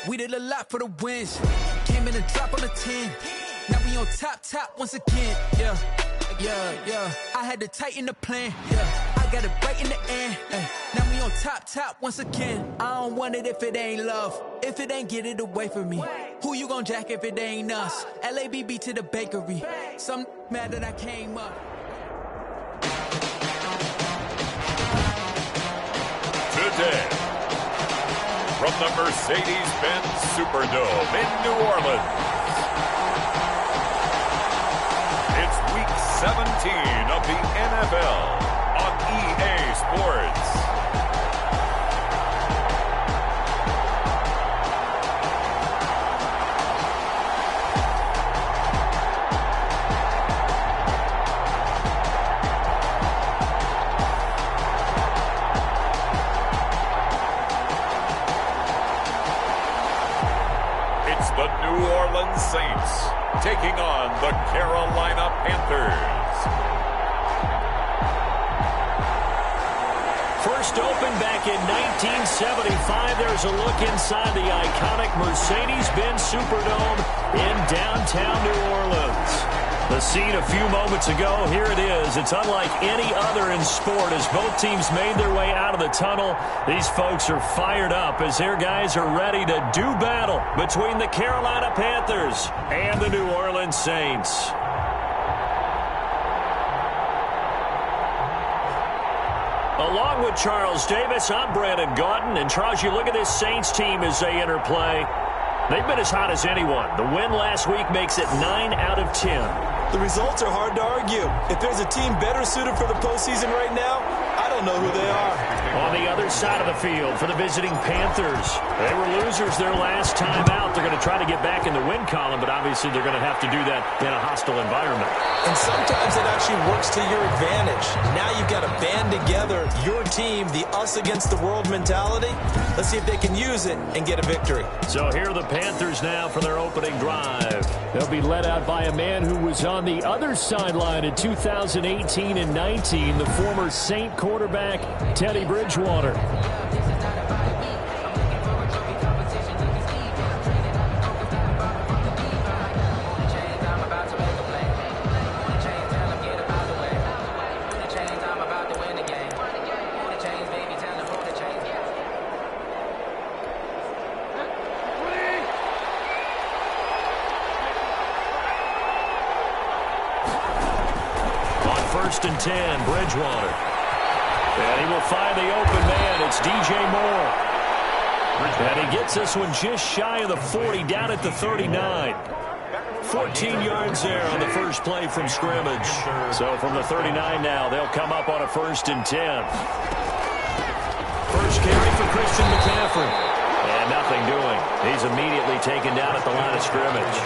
We did a lot for the wins. Came in and dropped on the 10. Now we on top once again. Yeah. I had to tighten the plan. Yeah, I got it right in the end. Now we on top once again. I don't want it if it ain't love. If it ain't, get it away from me. Who you gon' jack if it ain't us? LABB to the bakery. Some mad that I came up. Today, from the Mercedes-Benz Superdome in New Orleans, it's Week 17 of the NFL on EA Sports. The New Orleans Saints taking on the Carolina Panthers. First opened back in 1975, there's a look inside the iconic Mercedes-Benz Superdome in downtown New Orleans. The scene a few moments ago, here it is. It's unlike any other in sport as both teams made their way out of the tunnel. These folks are fired up as their guys are ready to do battle between the Carolina Panthers and the New Orleans Saints. Along with Charles Davis, I'm Brandon Gaudin. And Charles, you look at this Saints team as they enter play. They've been as hot as anyone. The win last week makes it 9 out of 10. The results are hard to argue. If there's a team better suited for the postseason right now, I don't know who they are. On the other side of the field for the visiting Panthers, they were losers their last time out. They're going to try to get back in the win column, but obviously they're going to have to do that in a hostile environment. And sometimes it actually works to your advantage. Now you've got to band together your team, the us against the world mentality. Let's see if they can use it and get a victory. So here are the Panthers now for their opening drive. They'll be led out by a man who was on the other sideline in 2018 and 19, the former Saint quarterback, Teddy Bridgewater. First and 10, Bridgewater. And he will find the open man. It's DJ Moore. And he gets this one just shy of the 40, down at the 39. 14 yards there on the first play from scrimmage. So from the 39 now, they'll come up on a first and 10. First carry for Christian McCaffrey. And nothing doing. He's immediately taken down at the line of scrimmage.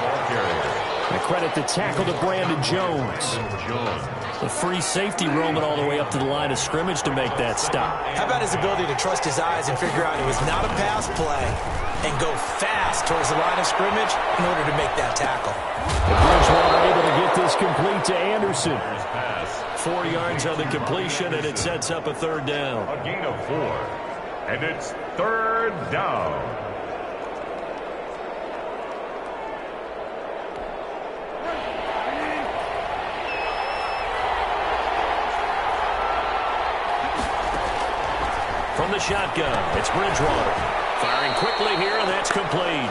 I credit the tackle to Brandon Jones. The free safety roaming all the way up to the line of scrimmage to make that stop. How about his ability to trust his eyes and figure out it was not a pass play and go fast towards the line of scrimmage in order to make that tackle. Bridgewater able to get this complete to Anderson. 4 yards on the completion, and it sets up a third down. A gain of 4, and it's third down. From the shotgun, it's Bridgewater. Firing quickly here, and that's complete.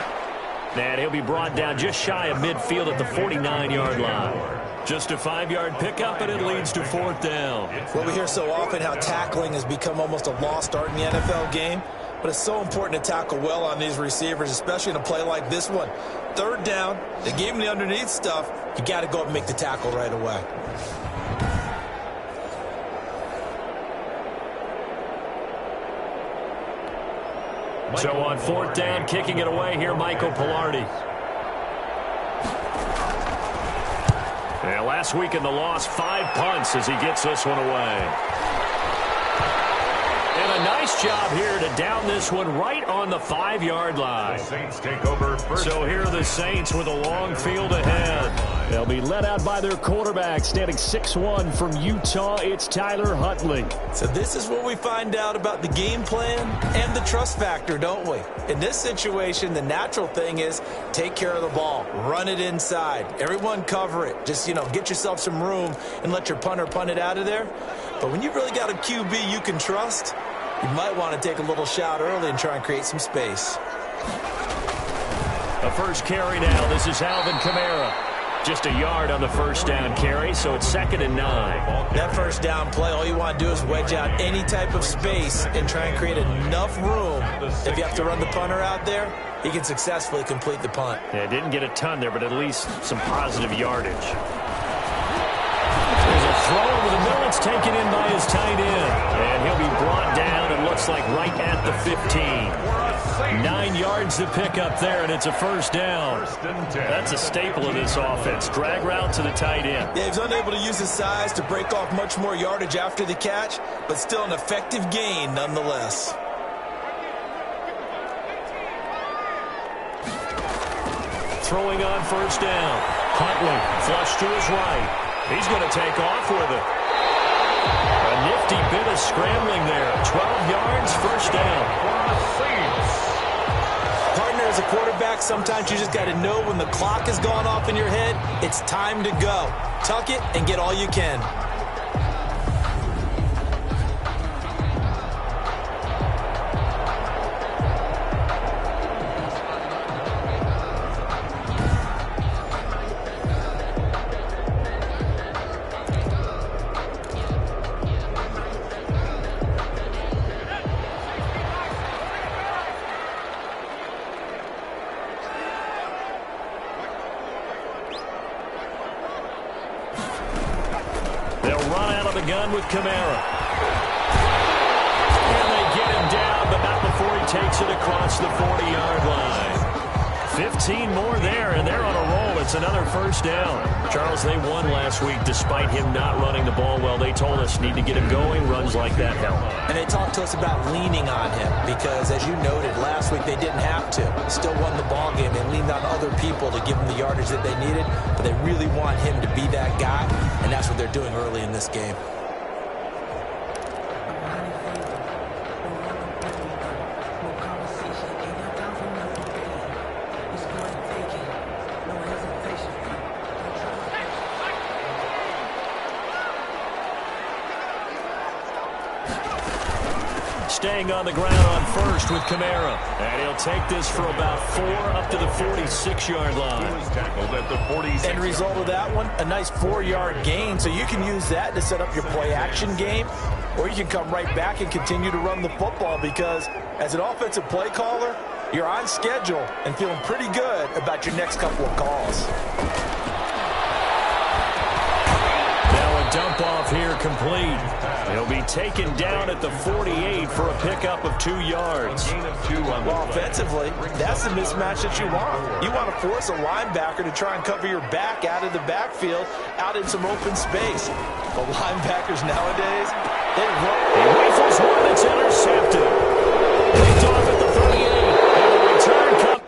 And he'll be brought down just shy of midfield at the 49-yard line. Just a 5-yard pickup, and it leads to fourth down. Well, we hear so often how tackling has become almost a lost art in the NFL game, but it's so important to tackle well on these receivers, especially in a play like this one. Third down, they gave him the underneath stuff. You got to go up and make the tackle right away. So on fourth down, kicking it away here, Michael Pilardi. And last week in the loss, 5 punts as he gets this one away. And a nice job here to down this one right on the 5-yard line. The Saints take over first. So here are the Saints with a long field ahead. They'll be led out by their quarterback, standing 6'1" from Utah. It's Tyler Huntley. So this is where we find out about the game plan and the trust factor, don't we? In this situation, the natural thing is take care of the ball, run it inside, everyone cover it. Just, get yourself some room and let your punter punt it out of there. But when you've really got a QB you can trust, you might want to take a little shot early and try and create some space. The first carry now. This is Alvin Kamara. Just a yard on the first down carry, so it's 2nd and 9. That first down play, all you want to do is wedge out any type of space and try and create enough room. If you have to run the punter out there, he can successfully complete the punt. Yeah, didn't get a ton there, but at least some positive yardage. There's a throw over the middle. It's taken in by his tight end. And he'll be brought down, it looks like, right at the 15. 9 yards to pick up there, and it's a first down. That's a staple of this offense. Drag route to the tight end. Yeah, he's unable to use his size to break off much more yardage after the catch, but still an effective gain nonetheless. Throwing on first down. Huntley, flush to his right. He's going to take off with it. A nifty bit of scrambling there. 12 yards, first down. Partner, as a quarterback, sometimes you just got to know when the clock has gone off in your head, it's time to go. Tuck it and get all you can. Gun with Kamara. And they get him down, but not before he takes it across the 40-yard line. 15 more there, and they're on a roll. It's another first down. Charles, they won last week despite him not running the ball well. They told us need to get him going. Runs like that help. And they talked to us about leaning on him because, as you noted, last week they didn't have to. Still won the ball game. They leaned on other people to give them the yardage that they needed, but they really want him to be that guy, and that's what they're doing early in this game. Staying on the ground on first with Kamara. And he'll take this for about 4 up to the 46-yard line. Tackled at the 46. End result of that one, a nice 4-yard gain. So you can use that to set up your play-action game, or you can come right back and continue to run the football because as an offensive play caller, you're on schedule and feeling pretty good about your next couple of calls. Dump off here complete. He'll be taken down at the 48 for a pickup of 2 yards. Well, offensively, that's the mismatch that you want. You want to force a linebacker to try and cover your back out of the backfield, out in some open space. But linebackers nowadays, they run. He rifles one that's intercepted. Picked off at the 38. And the return comes.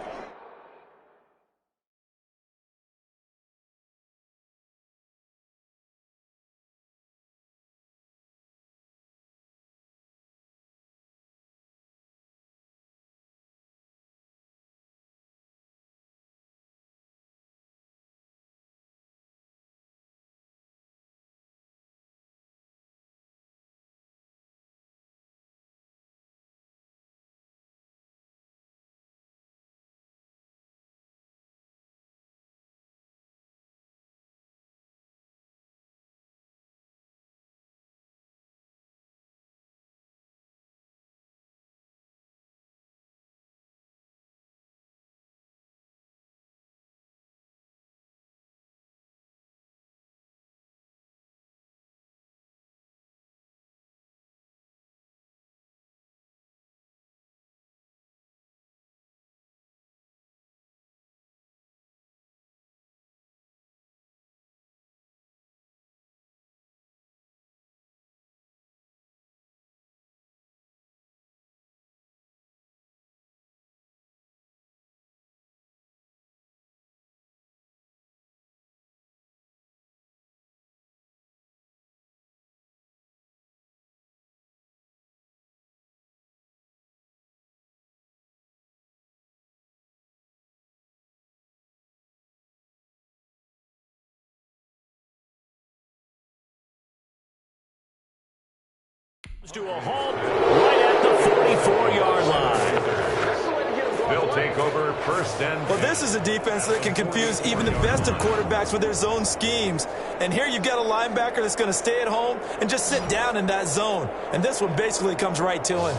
To a halt right at the 44-yard line. They'll take over first and 10. Well, this is a defense that can confuse even the best of quarterbacks with their zone schemes. And here you've got a linebacker that's going to stay at home and just sit down in that zone. And this one basically comes right to him.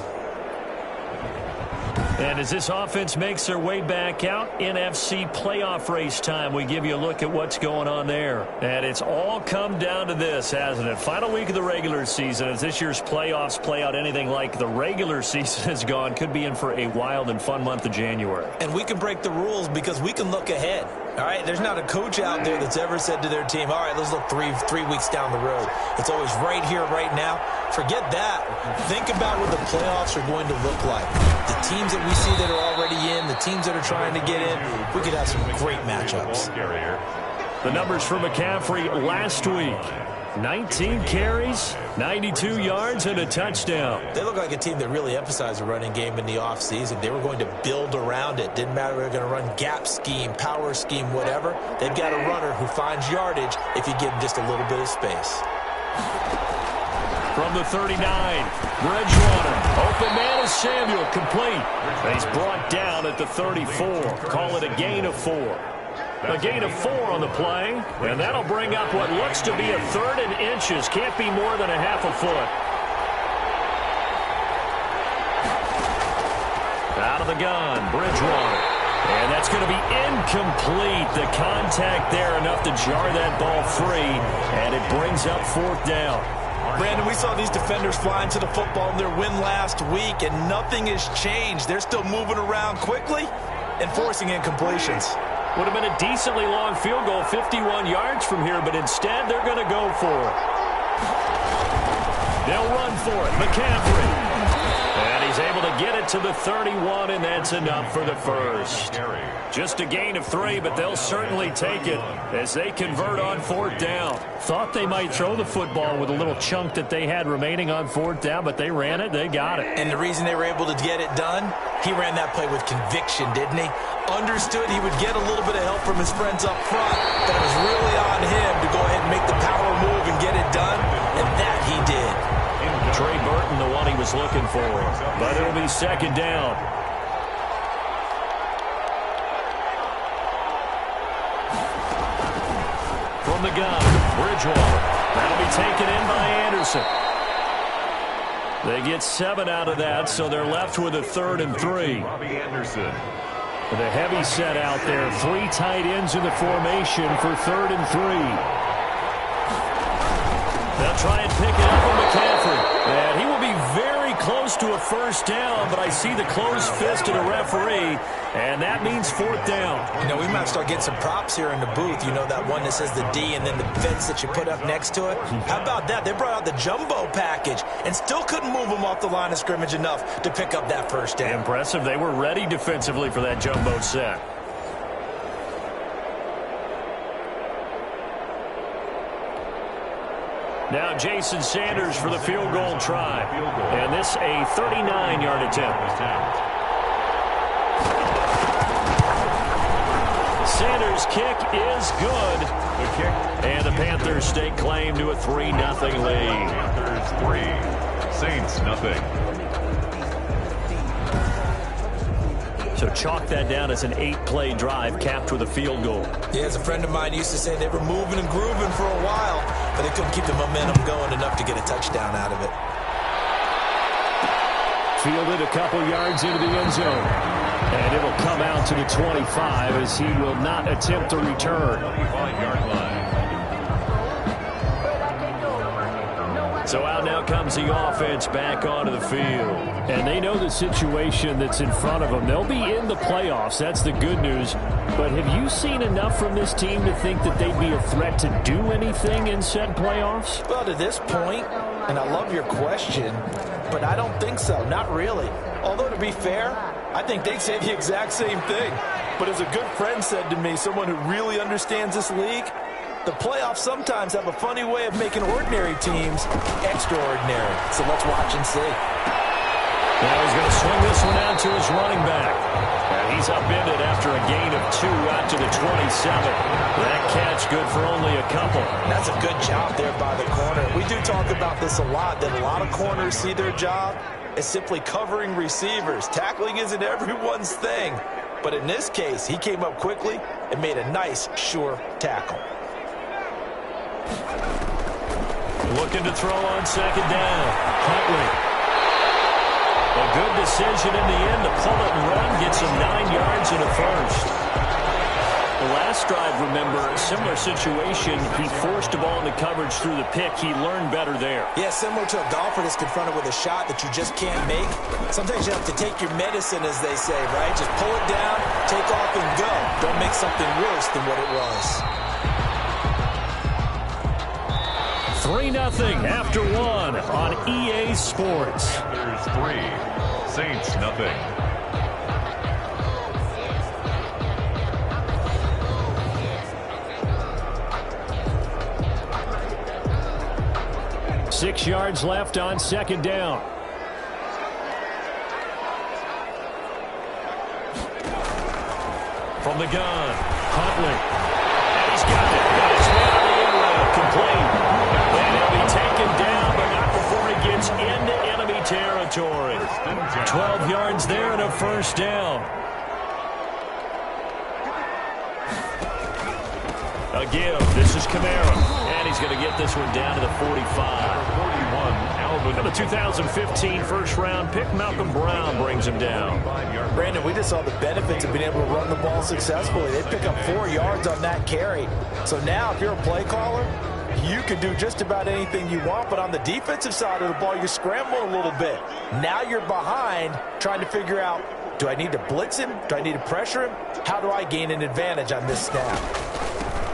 And as this offense makes their way back out, NFC playoff race time, we give you a look at what's going on there. And it's all come down to this, hasn't it? Final week of the regular season. As this year's playoffs play out anything like the regular season has gone, could be in for a wild and fun month of January. And we can break the rules because we can look ahead. All right, there's not a coach out there that's ever said to their team, all right, let's look three weeks down the road. It's always right here, right now. Forget that. Think about what the playoffs are going to look like. The teams that we see that are already in, the teams that are trying to get in, we could have some great matchups. The numbers for McCaffrey last week. 19 carries, 92 yards, and a touchdown. They look like a team that really emphasized the running game in the offseason. They were going to build around it. Didn't matter if they were going to run gap scheme, power scheme, whatever. They've got a runner who finds yardage if you give him just a little bit of space. From the 39, Bridgewater. Open man is Samuel, complete. And he's brought down at the 34. Call it a gain of 4. A gain of 4 on the play, and that'll bring up what looks to be a 3rd and inches. Can't be more than a half a foot. Out of the gun, Bridgewater. And that's going to be incomplete. The contact there enough to jar that ball free, and it brings up 4th down. Brandon, we saw these defenders flying to the football in their win last week, and nothing has changed. They're still moving around quickly and forcing incompletions. Would have been a decently long field goal, 51 yards from here, but instead they're going to go for it. They'll run for it. McCaffrey. And he's able to get it to the 31, and that's enough for the first. Just a gain of 3, but they'll certainly take it as they convert on 4th down. Thought they might throw the football with a little chunk that they had remaining on 4th down, but they ran it, they got it. And the reason they were able to get it done, he ran that play with conviction, didn't he? Understood he would get a little bit of help from his friends up front, but it was really on him to go ahead and make the power move and get it done, and that he did. Trey Burton, the one he was looking for, but it'll be 2nd down. From the gun, Bridgewater. That'll be taken in by Anderson. They get 7 out of that, so they're left with a 3rd and 3. Robbie Anderson. With a heavy set out there, 3 tight ends in the formation for 3rd and 3. They'll try and pick it up on McCaffrey. And he will be very close to a 1st down, but I see the closed fist of the referee, and that means 4th down. You know, we might start getting some props here in the booth. You know, that one that says the D and then the fence that you put up next to it? How about that? They brought out the jumbo package and still couldn't move them off the line of scrimmage enough to pick up that 1st down. Impressive. They were ready defensively for that jumbo set. Now Jason Sanders for the field goal try. And this a 39-yard attempt. Sanders' kick is good. The kick. And the Panthers stake claim to a 3-0 lead. Panthers 3, Saints nothing. So chalk that down as an 8-play drive capped with a field goal. Yeah, as a friend of mine used to say, they were moving and grooving for a while, but they couldn't keep the momentum going enough to get a touchdown out of it. Fielded a couple yards into the end zone. And it'll come out to the 25 as he will not attempt to return. 25-yard line. So out now comes the offense back onto the field. And they know the situation that's in front of them. They'll be in the playoffs. That's the good news. But have you seen enough from this team to think that they'd be a threat to do anything in said playoffs? Well, to this point, and I love your question, but I don't think so. Not really. Although, to be fair, I think they'd say the exact same thing. But as a good friend said to me, someone who really understands this league, the playoffs sometimes have a funny way of making ordinary teams extraordinary. So let's watch and see. Now he's going to swing this one out to his running back. And he's upended after a gain of 2 out to the 27. That catch good for only a couple. That's a good job there by the corner. We do talk about this a lot, that a lot of corners see their job as simply covering receivers. Tackling isn't everyone's thing. But in this case, he came up quickly and made a nice, sure tackle. Looking to throw on second down. Huntley. A good decision in the end to pull it and run. Gets him 9 yards and a first. The last drive, remember, similar situation. He forced the ball into coverage through the pick. He learned better there. Yeah, similar to a golfer that's confronted with a shot that you just can't make. Sometimes you have to take your medicine, as they say, right? Just pull it down, take off, and go. Don't make something worse than what it was. 3-0 after 1 on EA Sports. Panthers 3, Saints nothing. Six yards left on second down. From the gun, Huntley. And he's got it. It's right on the end route, complete. And he'll be taken down, but not before he gets into enemy territory. 12 yards there and a first down. A give. This is Kamara. And he's going to get this one down to the 45. 41, Alvin. The 2015 first-round pick, Malcolm Brown, brings him down. Brandon, we just saw the benefits of being able to run the ball successfully. They pick up 4 yards on that carry. So now, if you're a play caller, you can do just about anything you want. But on the defensive side of the ball, you're scrambling a little bit. Now you're behind, trying to figure out, do I need to blitz him? Do I need to pressure him? How do I gain an advantage on this snap?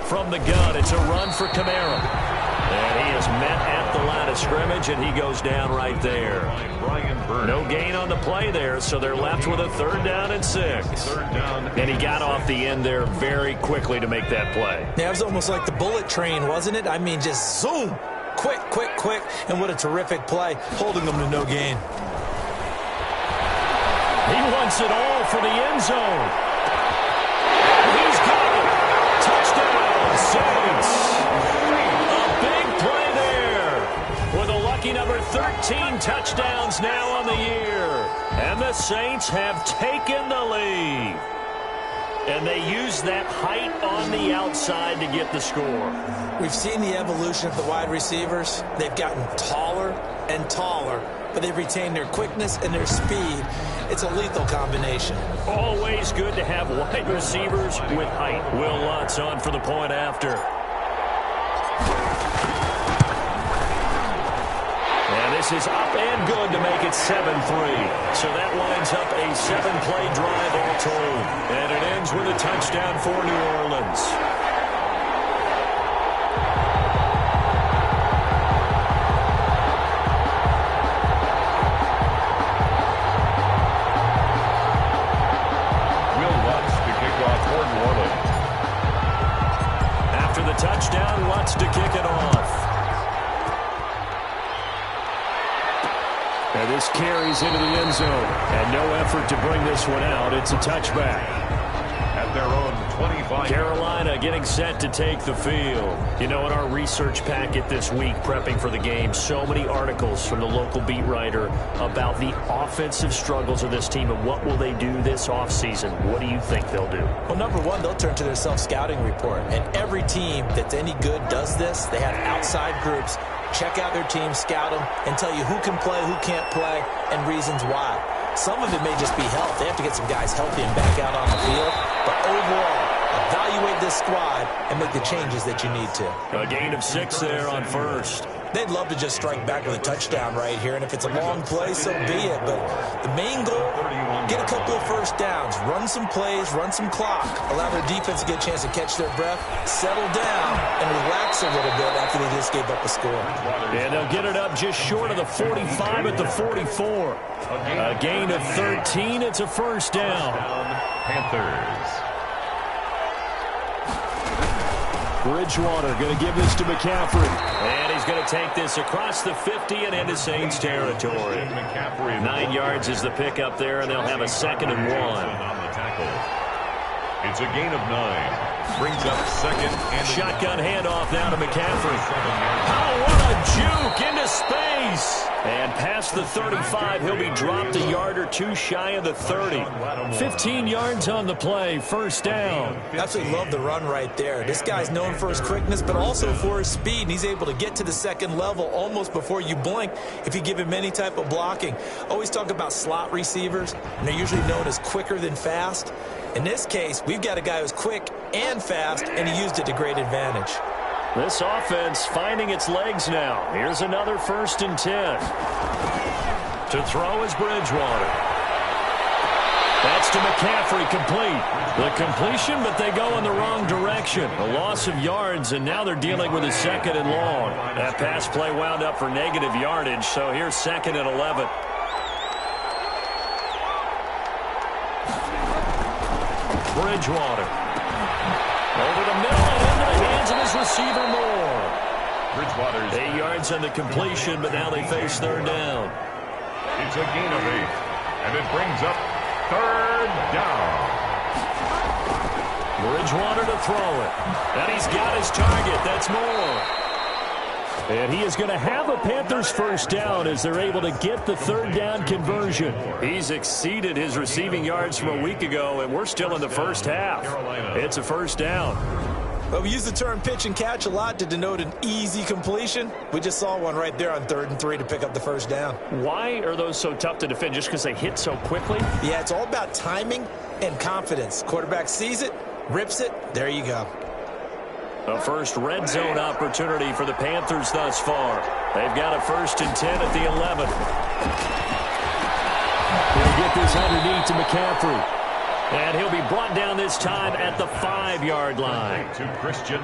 From the gun, it's a run for Kamara. And he is met at the line of scrimmage, and he goes down right there. No gain on the play there, so they're left with a 3rd down and 6. And he got off the end there very quickly to make that play. Yeah, it was almost like the bullet train, wasn't it? I mean, just zoom. Quick, quick, quick. And what a terrific play, holding them to no gain. He wants it all for the end zone. He's got it. Touchdown, Saints. A big play there. With a lucky number 13 touchdowns now on the year. And the Saints have taken the lead. And they use that height on the outside to get the score. We've seen the evolution of the wide receivers. They've gotten taller and taller, but they've retained their quickness and their speed. It's a lethal combination. Always good to have wide receivers with height. Will Lutz on for the point after. And this is up and good to make it 7-3. So that lines up a 7-play drive all told. And it ends with a touchdown for New Orleans. Touchdown, Lutz to kick it off. And this carries into the end zone. And no effort to bring this one out. It's a touchback. At their own 25. Carolina getting set to take the field. You know, in our research packet this week, prepping for the game, so many articles from the local beat writer about the offensive struggles of this team and what will they do this offseason. What do you think they'll do? Well, number one, they'll turn to their self-scouting report. And every team that's any good does this. They have outside groups. Check out their team, scout them, and tell you who can play, who can't play, and reasons why. Some of it may just be health. They have to get some guys healthy and back out on the field. But overall, evaluate this squad and make the changes that you need to. A gain of 6 there on first. They'd love to just strike back with a touchdown right here, and if it's a long play, so be it. But the main goal, get a couple of first downs, run some plays, run some clock, allow their defense to get a chance to catch their breath, settle down, and relax a little bit after they just gave up a score. And they'll get it up just short of the 45 at the 44. A gain of 13, it's a first down. Panthers. Bridgewater going to give this to McCaffrey. And he's going to take this across the 50 and into Saints territory. 9 yards is the pickup there, and they'll have a 2nd and 1. It's a gain of 9. Brings up 2nd and shotgun handoff now to McCaffrey. Oh, what a juke into space. And past the 35, he'll be dropped a yard or 2 shy of the 30. 15 yards on the play, 1st down. Absolutely love the run right there. This guy's known for his quickness, but also for his speed, and he's able to get to the 2nd level almost before you blink if you give him any type of blocking. Always talk about slot receivers, and they're usually known as quicker than fast. In this case, we've got a guy who's quick and fast, and he used it to great advantage. This offense finding its legs now. Here's another 1st and 10. To throw is Bridgewater. That's to McCaffrey, complete. The completion, but they go in the wrong direction. A loss of yards, and now they're dealing with a 2nd and long. That pass play wound up for negative yardage, so here's 2nd and 11. Bridgewater. Over the middle and into the hands of his receiver Moore. Bridgewater's 8 yards on the completion, but now they face 3rd down. It's a gain of 8. And it brings up 3rd down. Bridgewater to throw it. And he's got his target. That's Moore. And he is going to have a Panthers 1st down as they're able to get the 3rd down conversion. He's exceeded his receiving yards from a week ago, and we're still in the 1st half. It's a 1st down. Well, we use the term pitch and catch a lot to denote an easy completion. We just saw one right there on 3rd and 3 to pick up the 1st down. Why are those so tough to defend? Just because they hit so quickly? Yeah, it's all about timing and confidence. Quarterback sees it, rips it, there you go. A first red zone opportunity for the Panthers thus far. They've got a 1st and 10 at the 11. He'll get this underneath to McCaffrey. And he'll be brought down this time at the 5-yard line.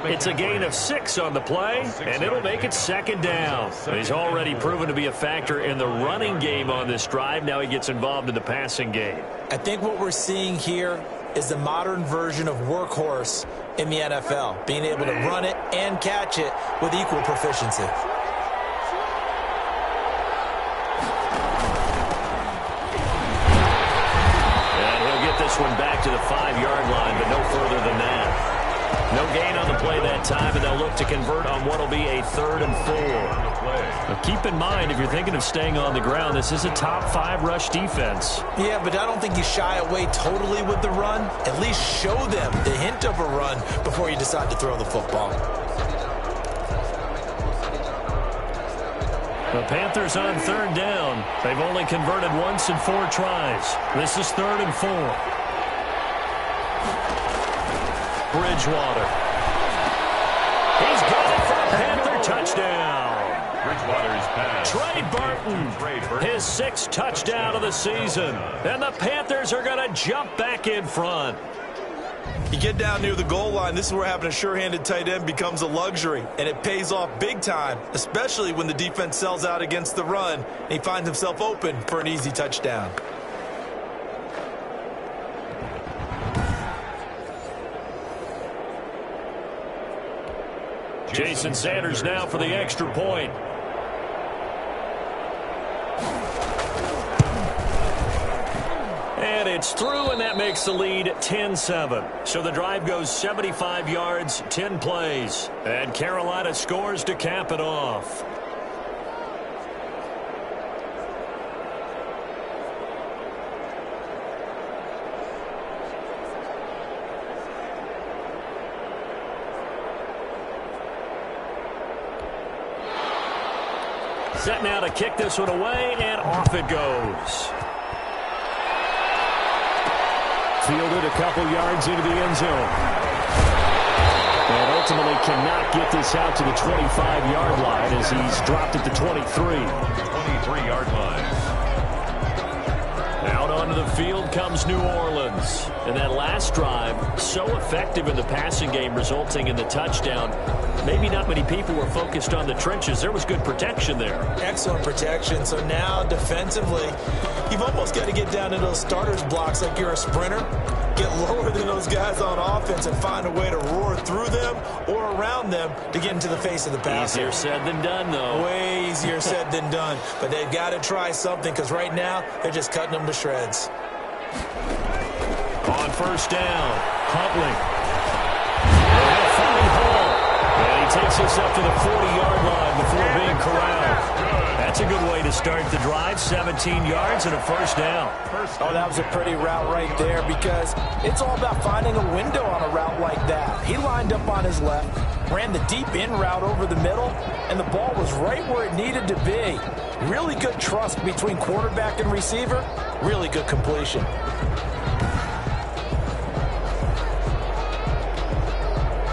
It's a gain of 6 on the play, and it'll make it 2nd down. He's already proven to be a factor in the running game on this drive. Now he gets involved in the passing game. I think what we're seeing here is the modern version of workhorse in the NFL, being able to run it and catch it with equal proficiency. And he'll get this one back to the 5-yard line, but no further than that. No gain on the play that time, and they'll look to convert on what will be a 3rd and 4. Now keep in mind, if you're thinking of staying on the ground, this is a top 5 rush defense. Yeah, but I don't think you shy away totally with the run. At least show them the hint of a run before you decide to throw the football. The Panthers on 3rd down. They've only converted once in 4 tries. This is 3rd and 4. Bridgewater. He's got it for a Panther touchdown. Bridgewater's pass. Trey Burton, his 6th touchdown of the season. And the Panthers are going to jump back in front. You get down near the goal line, this is where having a sure-handed tight end becomes a luxury, and it pays off big time, especially when the defense sells out against the run, and he finds himself open for an easy touchdown. Jason Sanders now for the extra point. And it's through, and that makes the lead 10-7. So the drive goes 75 yards, 10 plays. And Carolina scores to cap it off. Set now to kick this one away, and off it goes. Fielded a couple yards into the end zone. And ultimately cannot get this out to the 25-yard line as he's dropped at the 23. 23-yard line. Out onto the field comes New Orleans. Orleans. And that last drive, so effective in the passing game, resulting in the touchdown. Maybe not many people were focused on the trenches. There was good protection there. Excellent protection. So now defensively, you've almost got to get down into those starters blocks like you're a sprinter. Get lower than those guys on offense and find a way to roar through them or around them to get into the face of the passer. Easier said than done, though. Way easier said than done. But they've got to try something because right now they're just cutting them to shreds. On first down, Huntley. They'll find Hall. And he takes us up to the 40-yard line before being corralled. That's a good way to start the drive. 17 yards and a first down. Oh, that was a pretty route right there because it's all about finding a window on a route like that. He lined up on his left, ran the deep in route over the middle, and the ball was right where it needed to be. Really good trust between quarterback and receiver. Really good completion.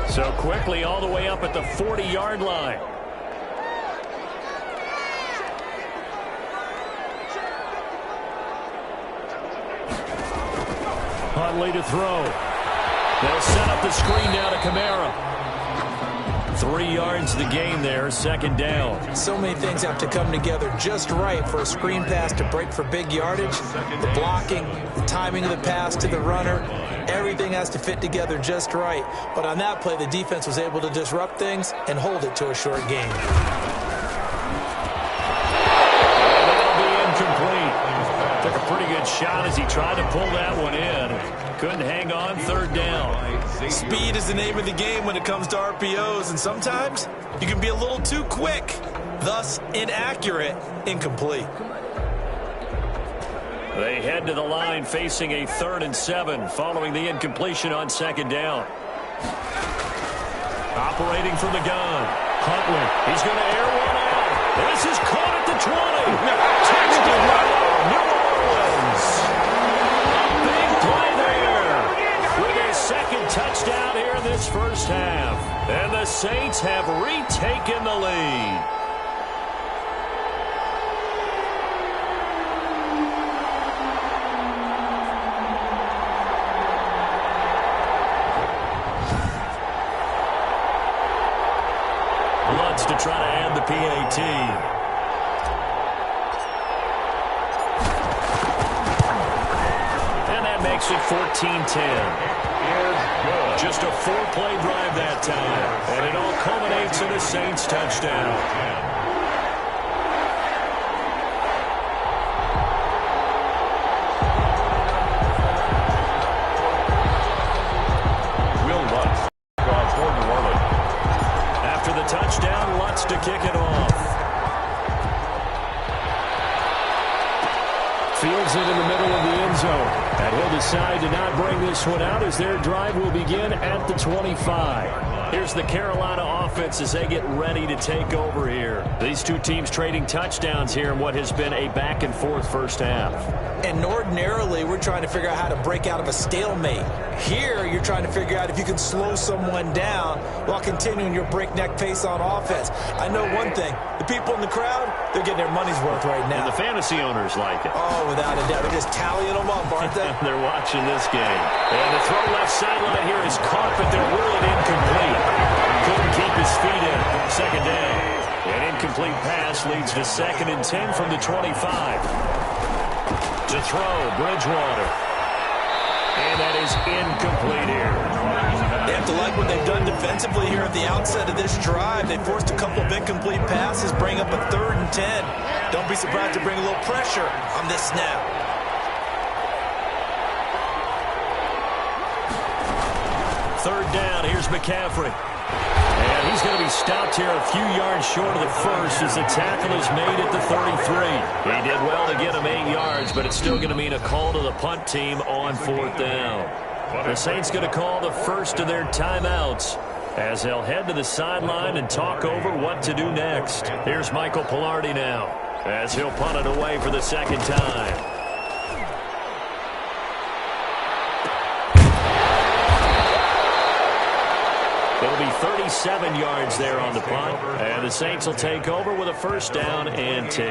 So quickly all the way up at the 40-yard line. Huntley to throw. They'll set up the screen now to Kamara. 3 yards the gain there, second down. So many things have to come together just right for a screen pass to break for big yardage. The blocking, the timing of the pass to the runner, everything has to fit together just right. But on that play, the defense was able to disrupt things and hold it to a short gain. That'll be incomplete. Took a pretty good shot as he tried to pull that one in. Couldn't hang on, third down. Speed is the name of the game when it comes to RPOs, and sometimes you can be a little too quick, thus inaccurate, incomplete. They head to the line facing a 3rd and 7 following the incompletion on second down. Operating from the gun. Huntley. He's going to air one out. This is caught at the 20. Touchdown, New Orleans. Big play there with their second touchdown here in this first half. And the Saints have retaken the lead. To try to add the PAT. And that makes it 14-10. Just a 4-play drive that time. And it all culminates in a Saints touchdown. Touchdown, Lutz to kick it off. Fields it in the middle of the end zone. And he'll decide to not bring this one out as their drive will begin at the 25. Here's the Carolina offense as they get ready to take over here. These two teams trading touchdowns here in what has been a back-and-forth first half. And ordinarily, we're trying to figure out how to break out of a stalemate. Here, you're trying to figure out if you can slow someone down while continuing your breakneck pace on offense. I know one thing. The people in the crowd, they're getting their money's worth right now. And the fantasy owners like it. Oh, without a doubt. They're just tallying them up, aren't they? They're watching this game. And the throw left sideline here is caught, but they're ruling incomplete. Couldn't keep his feet in. Second down. An incomplete pass leads to 2nd and 10 from the 25. To throw, Bridgewater. And that is incomplete here. They have to like what they've done defensively here at the outset of this drive. They forced a couple of incomplete passes, bring up a 3rd and 10. Don't be surprised to bring a little pressure on this snap. Third down, here's McCaffrey. And he's going to be stopped here a few yards short of the first as the tackle is made at the 33. He did well to get him 8 yards, but it's still going to mean a call to the punt team on 4th down. The Saints going to call the first of their timeouts as they'll head to the sideline and talk over what to do next. Here's Michael Pilardi now as he'll punt it away for the second time. It'll be 37 yards there on the punt, and the Saints will take over with a 1st down and 10.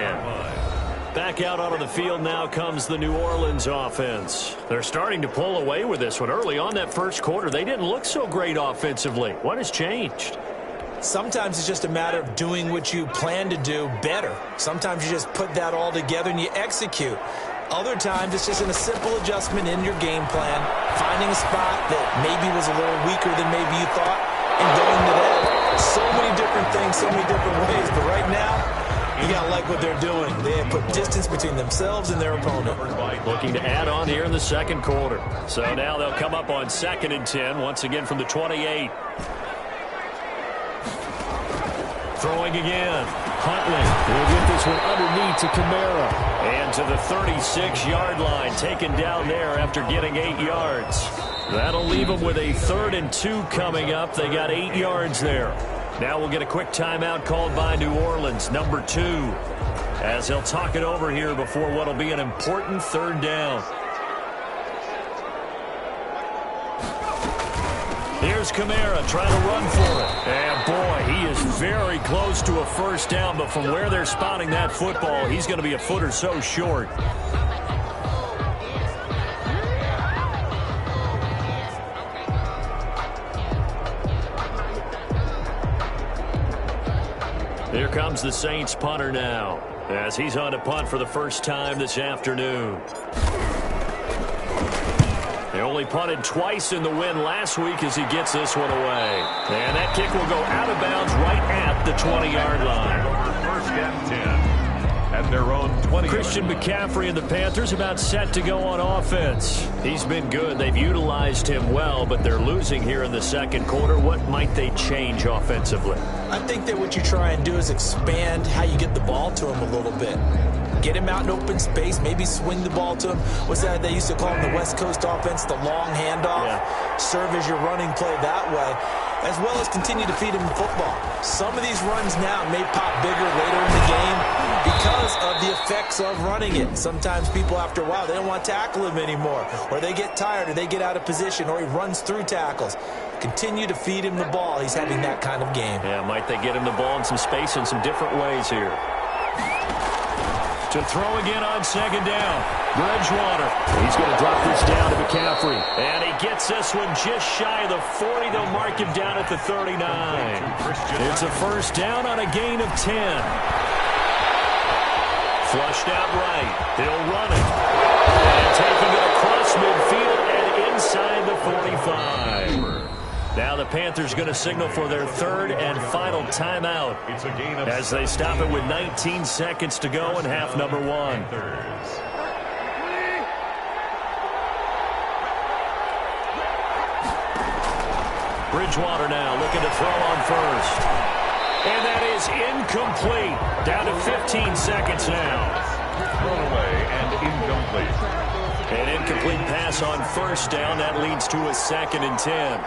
Back out onto the field now comes the New Orleans offense. They're starting to pull away with this one. Early on that first quarter, they didn't look so great offensively. What has changed? Sometimes it's just a matter of doing what you plan to do better. Sometimes you just put that all together and you execute. Other times it's just in a simple adjustment in your game plan, finding a spot that maybe was a little weaker than maybe you thought, and going to that. So many different things, so many different ways. But right now, you got to like what they're doing. They have put distance between themselves and their opponent. Looking to add on here in the second quarter. So now they'll come up on 2nd and 10, once again from the 28. Throwing again. Huntley will get this one underneath to Kamara. And to the 36-yard line, taken down there after getting 8 yards. That'll leave them with a 3rd and 2 coming up. They got 8 yards there. Now we'll get a quick timeout called by New Orleans, number 2, as they'll talk it over here before what will be an important 3rd down. Here's Kamara trying to run for it. And boy, he is very close to a first down, but from where they're spotting that football, he's going to be a foot or so short. Here comes the Saints punter now, as he's on to punt for the first time this afternoon. They only punted twice in the win last week as he gets this one away. And that kick will go out of bounds right at the 20-yard line. First and 10. At their own 20. Christian McCaffrey and the Panthers about set to go on offense. He's been good. They've utilized him well, but they're losing here in the second quarter. What might they change offensively? I think that what you try and do is expand how you get the ball to him a little bit. Get him out in open space, maybe swing the ball to him. What's that they used to call him, the West Coast offense, the long handoff? Yeah. Serve as your running play that way, as well as continue to feed him football. Some of these runs now may pop bigger later in the game because of the effects of running it. Sometimes people, after a while, they don't want to tackle him anymore, or they get tired, or they get out of position, or he runs through tackles. Continue to feed him the ball. He's having that kind of game. Yeah, might they get him the ball in some space in some different ways here. To throw again on 2nd down. Bridgewater. He's going to drop this down to McCaffrey. And he gets this one just shy of the 40. They'll mark him down at the 39. It's a first down on a gain of 10. Flushed out right. He'll run it. And taking it across midfield and inside the 45. Now the Panthers going to signal for their 3rd and final timeout as they stop it with 19 seconds to go in half number 1. Bridgewater now looking to throw on first. And that is incomplete. Down to 15 seconds now. Thrown away and incomplete. An incomplete pass on first down. That leads to a 2nd and 10.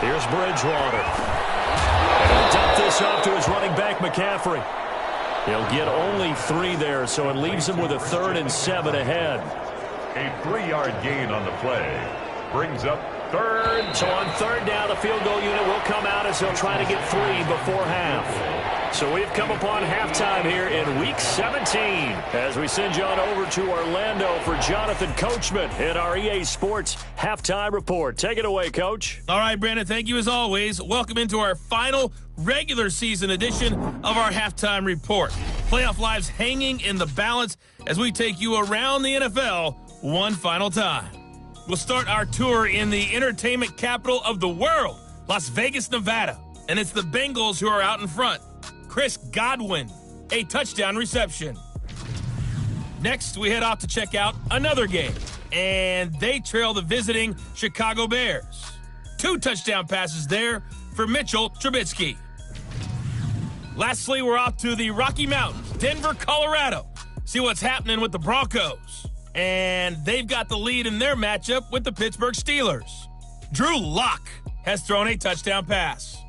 Here's Bridgewater. And he'll dump this off to his running back, McCaffrey. He'll get only 3 there, so it leaves him with a 3rd and 7 ahead. A 3-yard gain on the play. Brings up 3rd. So on 3rd down, the field goal unit will come out as they'll try to get 3 before half. So we've come upon halftime here in Week 17 as we send you on over to Orlando for Jonathan Coachman in our EA Sports Halftime Report. Take it away, Coach. All right, Brandon, thank you as always. Welcome into our final regular season edition of our Halftime Report. Playoff lives hanging in the balance as we take you around the NFL one final time. We'll start our tour in the entertainment capital of the world, Las Vegas, Nevada. And it's the Bengals who are out in front. Chris Godwin, a touchdown reception. Next, we head off to check out another game. And they trail the visiting Chicago Bears. 2 touchdown passes there for Mitchell Trubisky. Lastly, we're off to the Rocky Mountains, Denver, Colorado. See what's happening with the Broncos. And they've got the lead in their matchup with the Pittsburgh Steelers. Drew Lock has thrown a touchdown pass.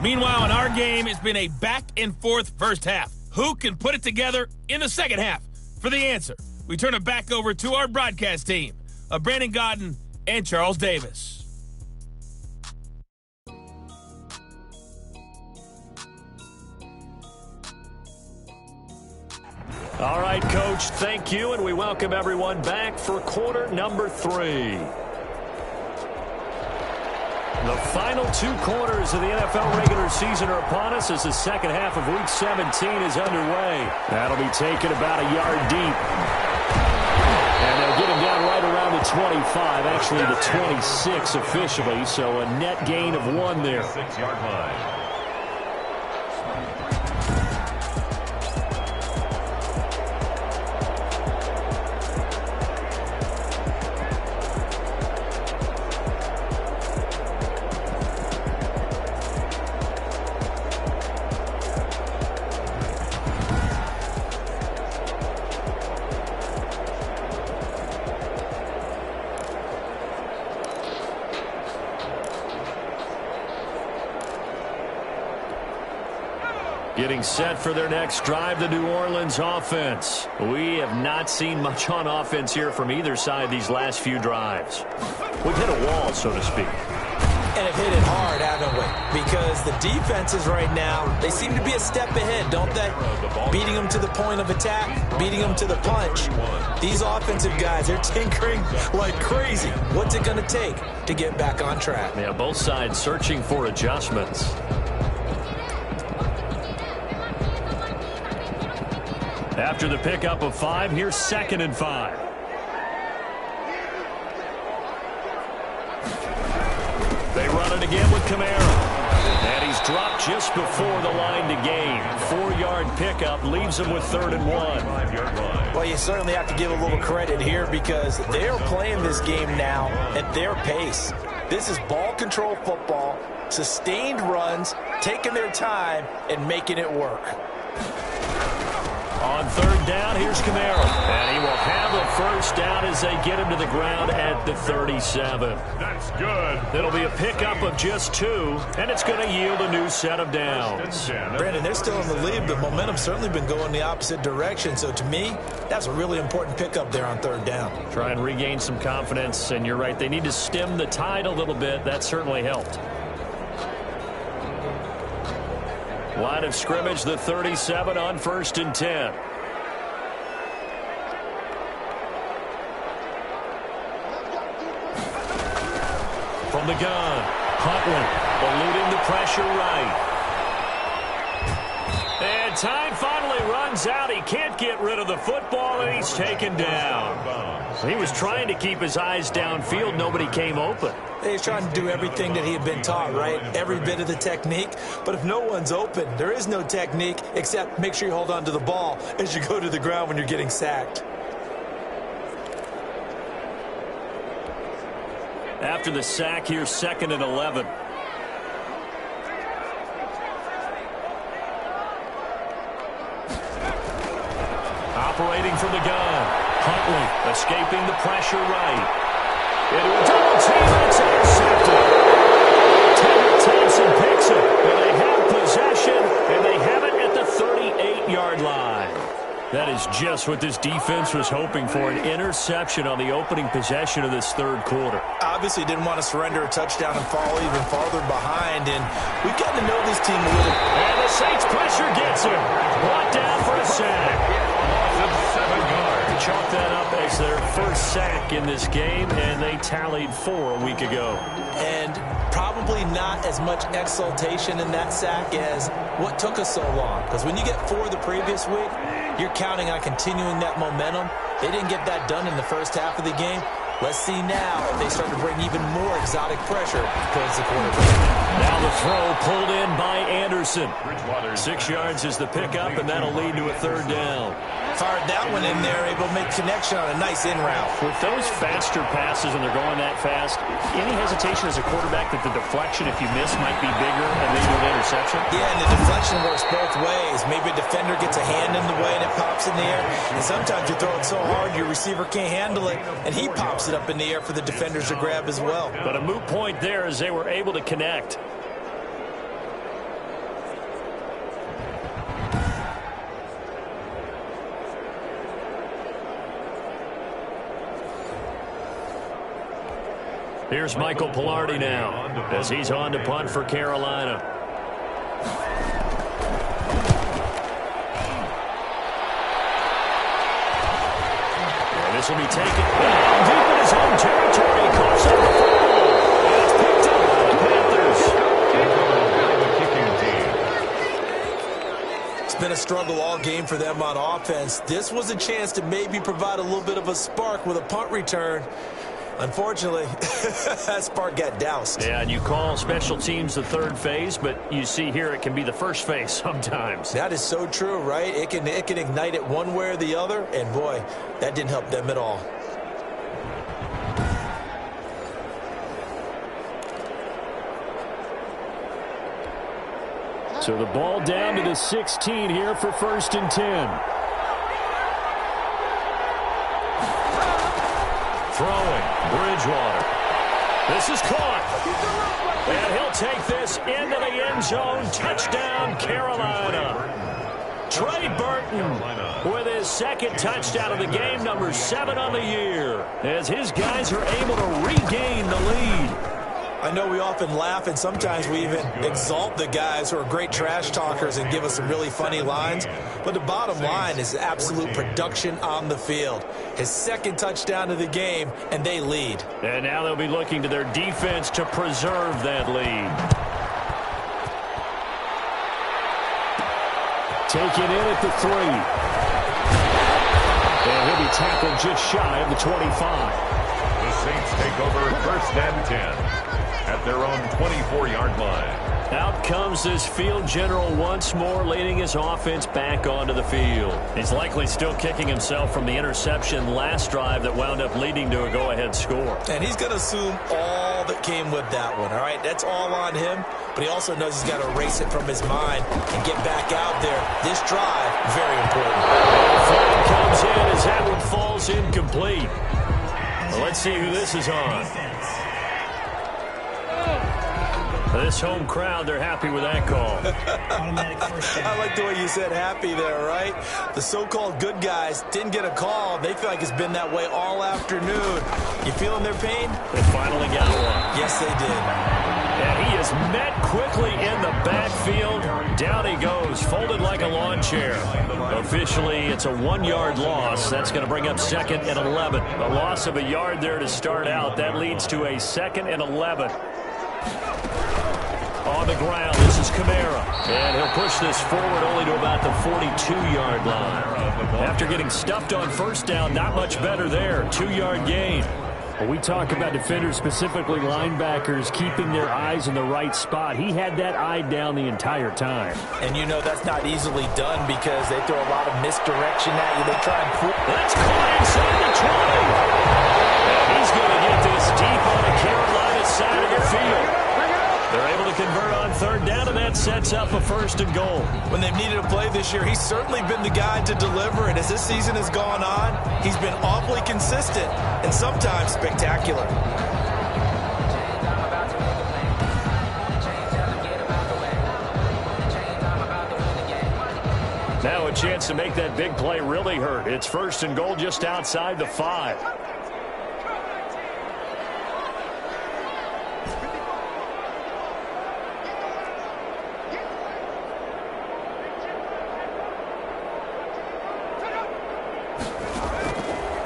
Meanwhile, in our game, it's been a back-and-forth first half. Who can put it together in the second half? For the answer, we turn it back over to our broadcast team of Brandon Godden and Charles Davis. All right, Coach, thank you, and we welcome everyone back for quarter number 3. The final 2 quarters of the NFL regular season are upon us as the second half of Week 17 is underway. That'll be taken about a yard deep. And they'll get him down right around the 25, actually the 26 officially, so a net gain of 1 there. 6-yard line. Getting set for their next drive, the New Orleans offense. We have not seen much on offense here from either side these last few drives. We've hit a wall, so to speak. And have hit it hard, haven't we? Because the defenses right now, they seem to be a step ahead, don't they? Beating them to the point of attack, beating them to the punch. These offensive guys, they're tinkering like crazy. What's it going to take to get back on track? Yeah, both sides searching for adjustments. After the pickup of 5, here's 2nd and 5. They run it again with Kamara. And he's dropped just before the line to gain. 4-yard pickup leaves him with 3rd and 1. Well, you certainly have to give a little credit here because they're playing this game now at their pace. This is ball control football, sustained runs, taking their time, and making it work. On 3rd down, here's Kamara. And he will have a first down as they get him to the ground at the 37. That's good. It'll be a pickup of just 2, and it's going to yield a new set of downs. Brandon, they're still in the lead, but momentum's certainly been going the opposite direction. So to me, that's a really important pickup there on 3rd down. Try and regain some confidence, and you're right. They need to stem the tide a little bit. That certainly helped. Line of scrimmage, the 37 on 1st and 10. From the gun, Huntley eluding the pressure right. And time finally runs out. He can't get rid of the football, and he's taken down. He was trying to keep his eyes downfield. Nobody came open. He's trying to do everything that he had been taught, right? Every bit of the technique. But if no one's open, there is no technique except make sure you hold on to the ball as you go to the ground when you're getting sacked. After the sack, here's 2nd and 11. Operating from the gun. Huntley escaping the pressure right. Into a double team, and it's intercepted. Taylor Thompson picks it, and they have possession, and they have it at the 38-yard line. That is just what this defense was hoping for, an interception on the opening possession of this 3rd quarter. Obviously didn't want to surrender a touchdown and fall even farther behind, and we've gotten to know this team a little. And the Saints pressure gets him. Brought down for a sack. Chalk that up as their first sack in this game, and they tallied 4 a week ago. And probably not as much exultation in that sack as what took us so long. Because when you get 4 the previous week, you're counting on continuing that momentum. They didn't get that done in the first half of the game. Let's see now if they start to bring even more exotic pressure towards the quarterback. Now the throw pulled in by Anderson. 6 yards is the pickup, and that'll lead to a 3rd down. Fired that one in there, able to make connection on a nice in route. With those faster passes and they're going that fast, any hesitation as a quarterback that the deflection, if you miss, might be bigger and lead to an interception? Yeah, and the deflection works both ways. Maybe a defender gets a hand in the way and it pops in the air. And sometimes you throw it so hard your receiver can't handle it, and he pops it up in the air for the defenders to grab as well. But a moot point there as they were able to connect. Here's Michael Pilardi now as he's on to punt for Carolina. This will be taken deep in his own territory. Calls up the fumble. And it's picked up by the Panthers. It's been a struggle all game for them on offense. This was a chance to maybe provide a little bit of a spark with a punt return. Unfortunately, that spark got doused. Yeah, and you call special teams the third phase, but you see here it can be the first phase sometimes. That is so true, right? It can ignite it one way or the other, and boy, that didn't help them at all. So the ball down to the 16 here for 1st and 10. Throwing, Bridgewater. This is caught. And he'll take this into the end zone. Touchdown, Carolina. Trey Burton with his second touchdown of the game, number 7 on the year, as his guys are able to regain the lead. I know we often laugh, and sometimes we even exalt the guys who are great trash talkers and give us some really funny lines. But the bottom line is absolute production on the field. His second touchdown of the game, and they lead. And now they'll be looking to their defense to preserve that lead. Taken in at the 3. And he'll be tackled just shy of the 25. The Saints take over 1st and 10 at their own 24-yard line. Out comes this field general once more, leading his offense back onto the field. He's likely still kicking himself from the interception last drive that wound up leading to a go-ahead score. And he's going to assume all that came with that one, all right? That's all on him, but he also knows he's got to erase it from his mind and get back out there. This drive, very important. Flag comes in as that one falls incomplete. Well, let's see who this is on. This home crowd, they're happy with that call. I like the way you said happy there, right? The so-called good guys didn't get a call. They feel like it's been that way all afternoon. You feeling their pain? They finally got one. Yes, they did. And he is met quickly in the backfield. Down he goes, folded like a lawn chair. Officially, it's a 1-yard loss. That's going to bring up 2nd and 11. A loss of a yard there to start out. That leads to a 2nd and 11. On the ground, this is Kamara. And he'll push this forward only to about the 42-yard line. After getting stuffed on 1st down, not much better there. 2-yard gain. When we talk about defenders, specifically linebackers, keeping their eyes in the right spot, he had that eye down the entire time. And you know that's not easily done because they throw a lot of misdirection at you. They try and pull. That's caught inside the 20. And he's going to get this deep on the Carolina side of the field. They're able to convert on 3rd down, and that sets up a 1st and goal. When they've needed a play this year, he's certainly been the guy to deliver. And as this season has gone on, he's been awfully consistent and sometimes spectacular. Now a chance to make that big play really hurt. It's 1st and goal just outside the 5.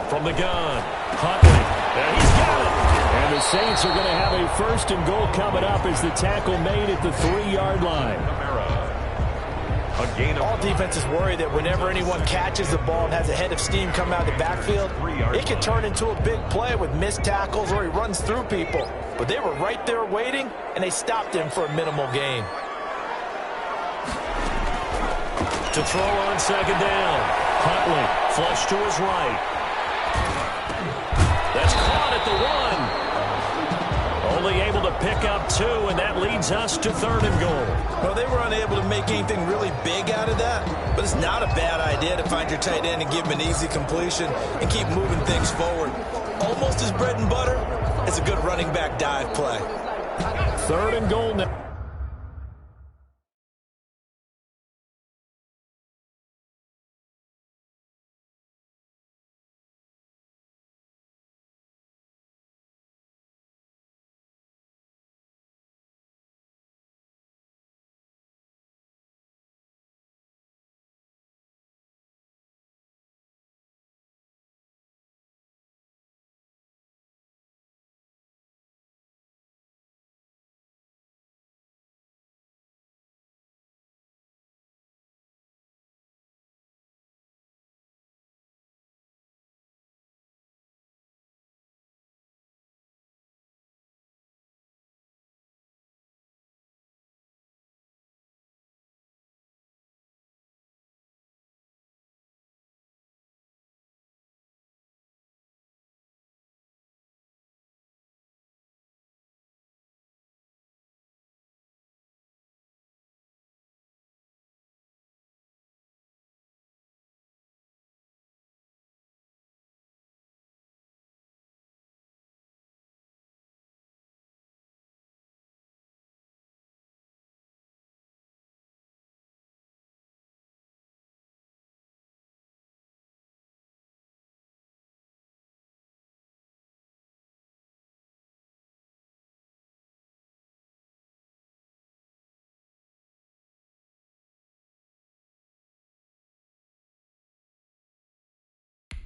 From the gun, Huntley, and he's got it. And the Saints are going to have a 1st and goal coming up as the tackle made at the 3-yard line. All defenses worry that whenever anyone catches the ball and has a head of steam come out of the backfield, it can turn into a big play with missed tackles or he runs through people. But they were right there waiting, and they stopped him for a minimal gain. To throw on 2nd down, Huntley, flush to his right. That's caught at the 1. Only able to pick up 2, and that leads us to 3rd and goal. Well, they were unable to make anything really big out of that, but it's not a bad idea to find your tight end and give him an easy completion and keep moving things forward. Almost as bread and butter as a good running back dive play. 3rd and goal now.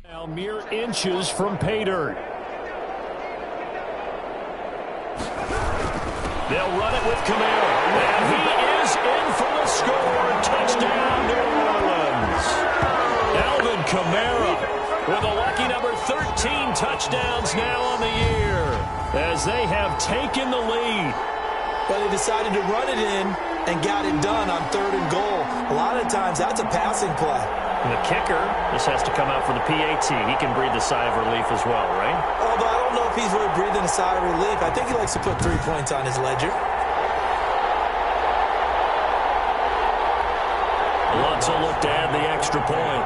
Now mere inches from pay dirt. They'll run it with Kamara. And he is in for the score. Touchdown, New Orleans. Alvin Kamara with a lucky number 13 touchdowns now on the year as they have taken the lead. But they decided to run it in and got it done on 3rd and goal. A lot of times that's a passing play. And the kicker, this has to come out for the PAT. He can breathe a sigh of relief as well, right? Although I don't know if he's really breathing a sigh of relief. I think he likes to put 3 points on his ledger. Lutz will look to add the extra point.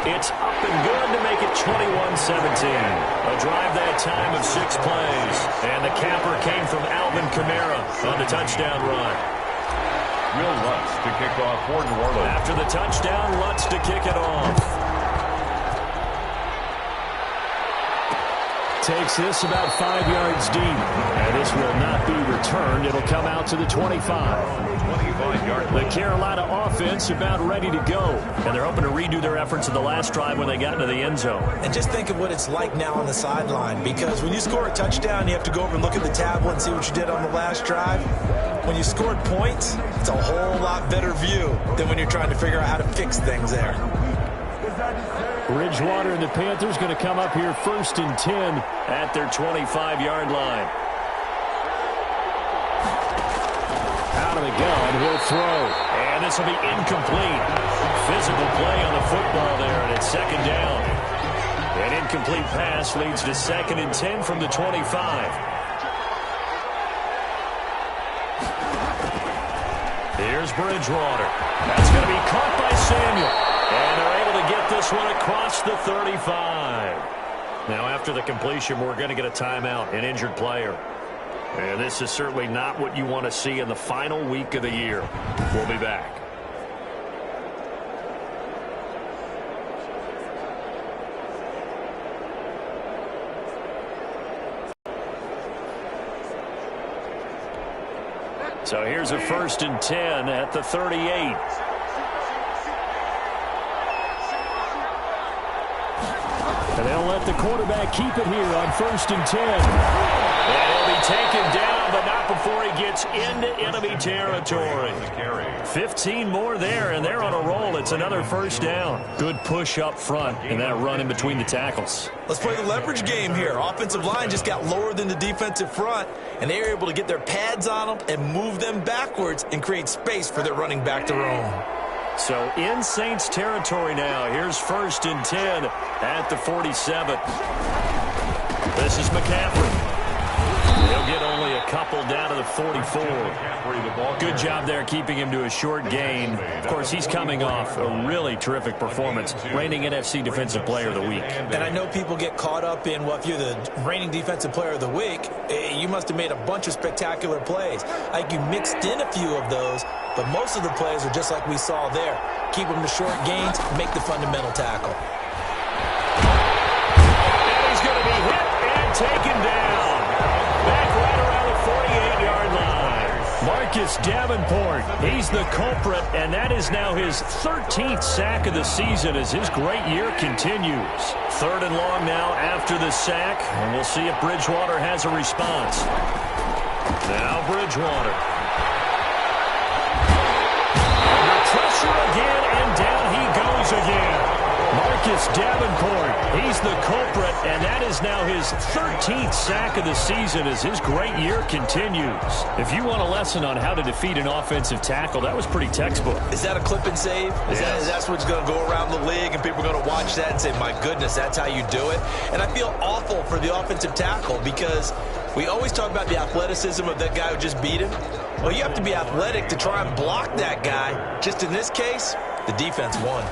It's up and good to make it 21-17. A drive that time of 6 plays. And the capper came from Alvin Kamara on the touchdown run. Will Lutz to kick off for New Orleans. After the touchdown, Lutz to kick it off. Takes this about 5 yards deep. And this will not be returned. It'll come out to the 25. 25-yard The Carolina offense about ready to go. And they're hoping to redo their efforts in the last drive when they got into the end zone. And just think of what it's like now on the sideline, because when you score a touchdown, you have to go over and look at the tablet and see what you did on the last drive. When you scored points, it's a whole lot better view than when you're trying to figure out how to fix things there. Bridgewater and the Panthers going to come up here 1st and 10 at their 25-yard line. Out of the gun, he'll throw. And this will be incomplete. Physical play on the football there, and it's 2nd down. An incomplete pass leads to 2nd and 10 from the 25. Here's Bridgewater. That's going to be caught by Samuel. And they're able to get this one across the 35. Now, after the completion, we're going to get a timeout, an injured player. And this is certainly not what you want to see in the final week of the year. We'll be back. So here's a 1st and 10 at the 38. And they'll let the quarterback keep it here on 1st and 10. And he'll be taken down, but not before he gets into enemy territory. 15 more there, and they're on a roll. It's another 1st down. Good push up front, and that run in between the tackles. Let's play the leverage game here. Offensive line just got lower than the defensive front, and they were able to get their pads on them and move them backwards and create space for their running back to roam. So in Saints territory now. Here's 1st and 10 at the 47. This is McCaffrey. He'll get only a couple down to the 44. Good job there keeping him to a short gain. Of course, he's coming off a really terrific performance, reigning NFC Defensive Player of the Week. And I know people get caught up in, well, if you're the reigning Defensive Player of the Week, you must have made a bunch of spectacular plays. Like you mixed in a few of those, but most of the plays are just like we saw there. Keep them to short gains, make the fundamental tackle. And he's going to be hit and taken down. Back right around the 48-yard line. Marcus Davenport, he's the culprit, and that is now his 13th sack of the season as his great year continues. 3rd and long now after the sack, and we'll see if Bridgewater has a response. Now Bridgewater. Under pressure again, and down he goes again. Marcus Davenport, he's the culprit, and that is now his 13th sack of the season as his great year continues. If you want a lesson on how to defeat an offensive tackle, that was pretty textbook. Is that a clip and save? Is that what's going to go around the league, and people are going to watch that and say, my goodness, that's how you do it? And I feel awful for the offensive tackle because we always talk about the athleticism of that guy who just beat him. Well, you have to be athletic to try and block that guy. Just in this case, the defense won.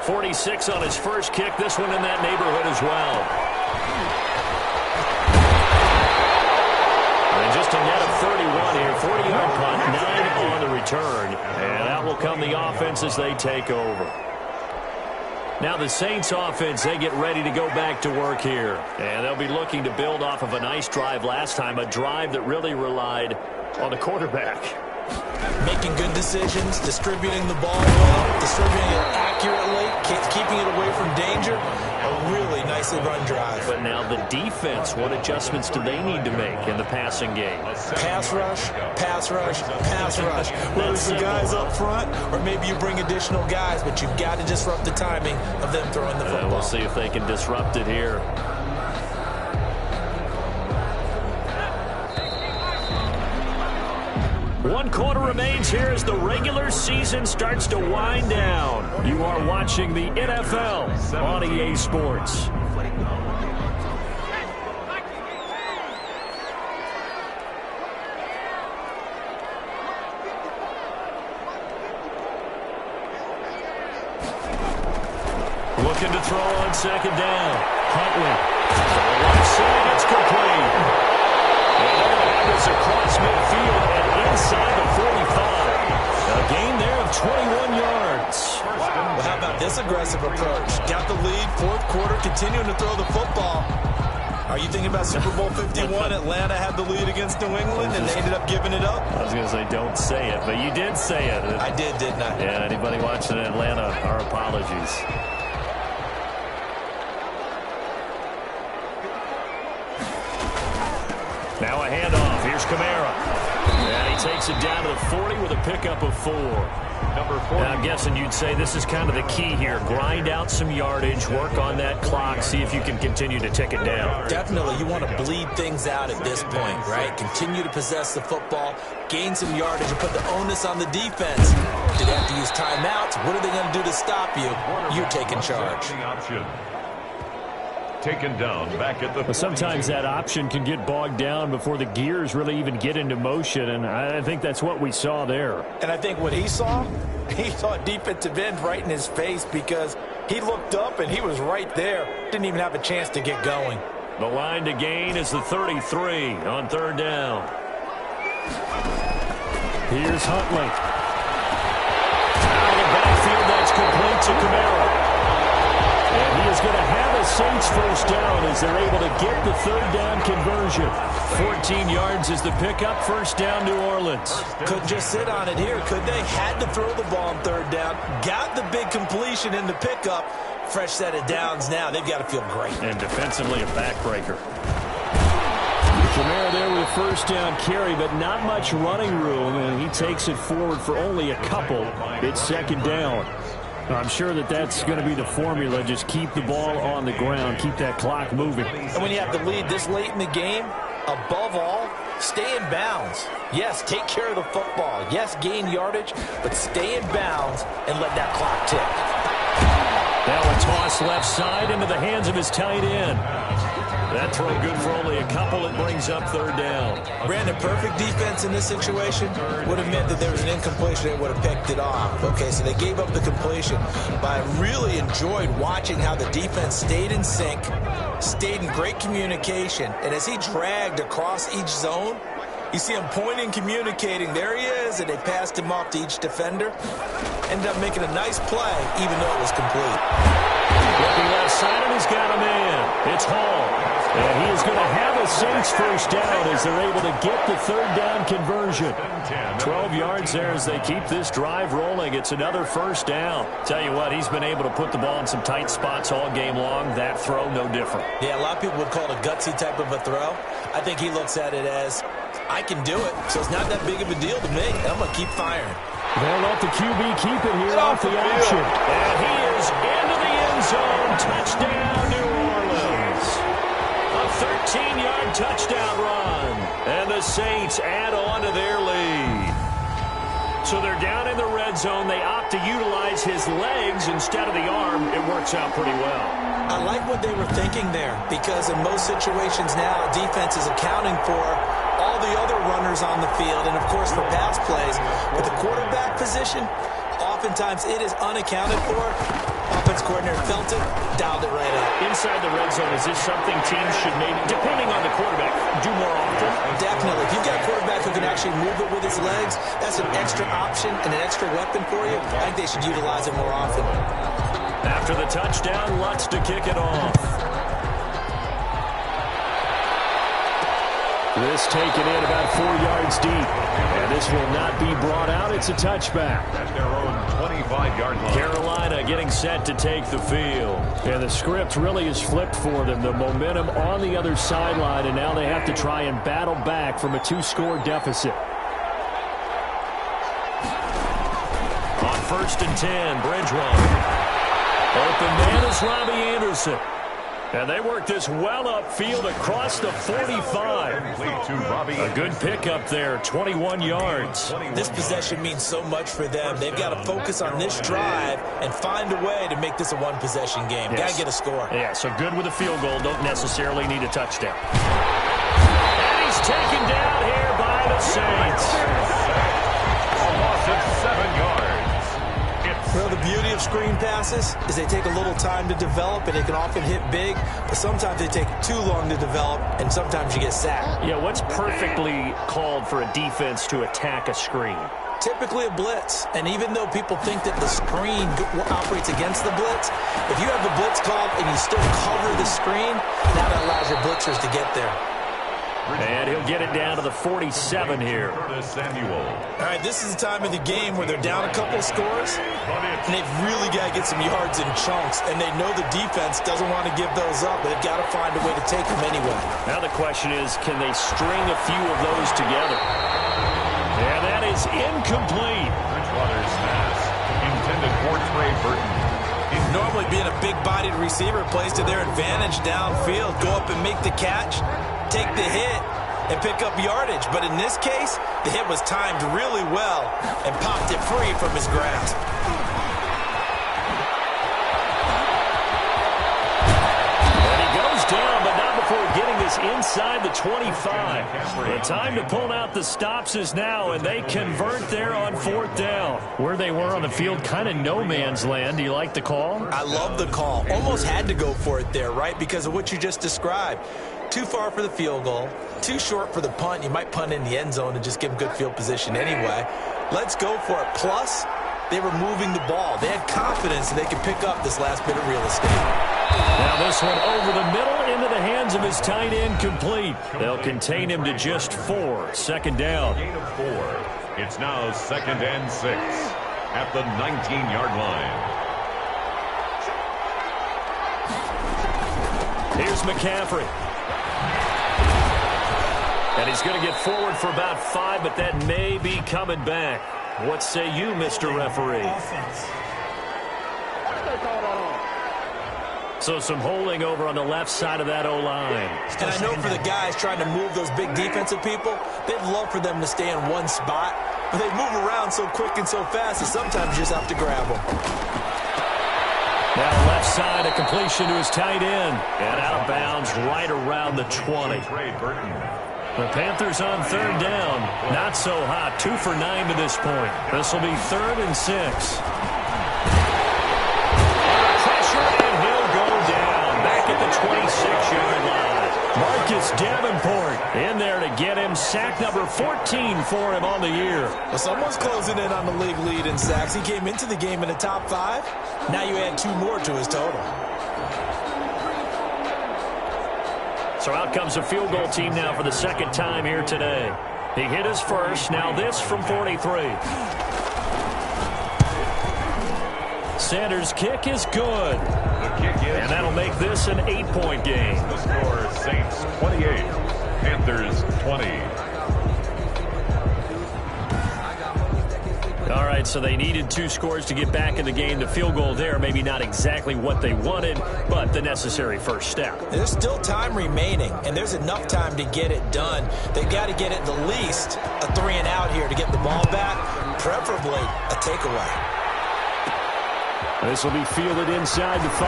46 on his first kick. This one in that neighborhood as well. And just a net of 31 here. 40-yard punt, 9 on the return. And out will come the offense as they take over. Now the Saints offense, they get ready to go back to work here. And they'll be looking to build off of a nice drive last time, a drive that really relied on the quarterback. Making good decisions, distributing the ball well, distributing it accurately, keeping it away from danger. A really nicely run drive. But now the defense, what adjustments do they need to make in the passing game? Pass rush, pass rush, pass rush. Whether it's the guys up front or maybe you bring additional guys, but you've got to disrupt the timing of them throwing the football. We'll see if they can disrupt it here. One quarter remains here as the regular season starts to wind down. You are watching the NFL on EA Sports. Looking to throw on second down. Huntley. Left side, it's complete. It's across midfield and inside the 45. A gain there of 21 yards. Well, how about this aggressive approach? Got the lead, fourth quarter, continuing to throw the football. Are you thinking about Super Bowl 51? Atlanta had the lead against New England, and they ended up giving it up? I was going to say, don't say it, but you did say it. I did, didn't I? Yeah, anybody watching in Atlanta, our apologies. Now a handoff. Here's Kamara. And he takes it down to the 40 with a pickup of 4. Number 4. Now I'm guessing you'd say this is kind of the key here. Grind out some yardage, work on that clock, see if you can continue to tick it down. Definitely. You want to bleed things out at this point, right? Continue to possess the football, gain some yardage, and put the onus on the defense. Do they have to use timeouts? What are they going to do to stop you? You're taking charge. Taken down back at the... Sometimes that option can get bogged down before the gears really even get into motion, and I think that's what we saw there. And I think what he saw defensive end right in his face because he looked up and he was right there. Didn't even have a chance to get going. The line to gain is the 33 on third down. Here's Huntley. Out of the backfield, that's complete to Kamara. And he is going to have a Saints first down as they're able to get the third down conversion. 14 yards is the pickup, first down New Orleans. Couldn't just sit on it here, could they? Had to throw the ball on third down. Got the big completion in the pickup. Fresh set of downs now. They've got to feel great. And defensively a backbreaker. Kamara there with a first down carry, but not much running room, and he takes it forward for only a couple. It's second down. I'm sure that's going to be the formula. Just keep the ball on the ground. Keep that clock moving. And when you have the lead this late in the game, above all, stay in bounds. Yes, take care of the football. Yes, gain yardage, but stay in bounds and let that clock tick. Now a toss left side into the hands of his tight end. That throw good for only a couple. It brings up third down. Brandon, perfect defense in this situation would have meant that there was an incompletion. They would have picked it off. Okay, so they gave up the completion. But I really enjoyed watching how the defense stayed in sync, stayed in great communication. And as he dragged across each zone, you see him pointing, communicating. There he is, and they passed him off to each defender. Ended up making a nice play, even though it was complete. Looking left side, and he's got a man. It's Hall. And he is going to have a Saints first down as they're able to get the third down conversion. 12 yards there as they keep this drive rolling. It's another first down. Tell you what, he's been able to put the ball in some tight spots all game long. That throw, no different. Yeah, a lot of people would call it a gutsy type of a throw. I think he looks at it as, I can do it, so it's not that big of a deal to me. I'm going to keep firing. They'll let the QB keep it here off the action. And he is into the end zone. Touchdown, New Orleans. A 13-yard touchdown run. And the Saints add on to their lead. So they're down in the red zone. They opt to utilize his legs instead of the arm. It works out pretty well. I like what they were thinking there because in most situations now, defense is accounting for all the other runners on the field and, of course, for pass plays. But the quarterback position, oftentimes it is unaccounted for. Offense coordinator felt it, dialed it right up. Inside the red zone, is this something teams should maybe, depending on the quarterback, do more often? Definitely. If you've got a quarterback who can actually move it with his legs, that's an extra option and an extra weapon for you. I think they should utilize it more often. After the touchdown, Lutz to kick it off. This taken in about 4 yards deep. And this will not be brought out. It's a touchback. At their own 25-yard line. Carolina getting set to take the field. And the script really is flipped for them. The momentum on the other sideline, and now they have to try and battle back from a 2-score deficit. On 1st and 10, Bridgewater. Open man is Robbie Anderson. And they work this well upfield across the 45. A good pickup there, 21 yards. This possession means so much for them. They've got to focus on this drive and find a way to make this a one-possession game. Yes. Got to get a score. Yeah, so good with a field goal. Don't necessarily need a touchdown. And he's taken down here by the Saints. A loss of 7 yards. Well, the beauty of screen passes is they take a little time to develop, and they can often hit big, but sometimes they take too long to develop, and sometimes you get sacked. Yeah, what's perfectly called for a defense to attack a screen? Typically a blitz, and even though people think that the screen operates against the blitz, if you have the blitz called and you still cover the screen, now that allows your blitzers to get there. And he'll get it down to the 47 here. All right, this is the time of the game where they're down a couple of scores, and they've really got to get some yards in chunks, and they know the defense doesn't want to give those up, but they've got to find a way to take them anyway. Now the question is, can they string a few of those together? And that is incomplete. Bridgewater's pass intended for Trey Burton. Normally being a big-bodied receiver plays to their advantage downfield. Go up and make the catch, take the hit, and pick up yardage. But in this case, the hit was timed really well and popped it free from his grasp. And he goes down, but not before getting this inside the 25. The time to pull out the stops is now, and they convert there on 4th down. Where they were on the field, kind of no man's land. Do you like the call? I love the call. Almost had to go for it there, right? Because of what you just described. Too far for the field goal, too short for the punt. You might punt in the end zone and just give them good field position anyway. Let's go for it. Plus, they were moving the ball. They had confidence that they could pick up this last bit of real estate. Now this one over the middle into the hands of his tight end, complete. They'll contain him to just 4. 2nd down. Gain of 4. It's now 2nd and 6 at the 19-yard line. Here's McCaffrey. And he's going to get forward for about 5, but that may be coming back. What say you, Mr. Referee? So some holding over on the left side of that O-line. And I know for the guys trying to move those big defensive people, they'd love for them to stay in one spot, but they move around so quick and so fast that sometimes you just have to grab them. Now left side, a completion to his tight end. And out of bounds right around the 20. The Panthers on 3rd down. Not so hot. 2 for 9 to this point. This will be 3rd and 6. Pressure, and he'll go down. Back at the 26-yard line. Marcus Davenport in there to get him. Sack number 14 for him on the year. Well, someone's closing in on the league lead in sacks. He came into the game in the top 5. Now you add 2 more to his total. So out comes a field goal team now for the 2nd time here today. He hit his first. Now this from 43. Sanders' kick is good. The kick is, and that'll make this an 8-point game. The score, Saints 28, Panthers 20. All right, so they needed 2 scores to get back in the game. The field goal there, maybe not exactly what they wanted, but the necessary first step. There's still time remaining, and there's enough time to get it done. They've got to get at the least a 3-and-out here to get the ball back, preferably a takeaway. This will be fielded inside the 5.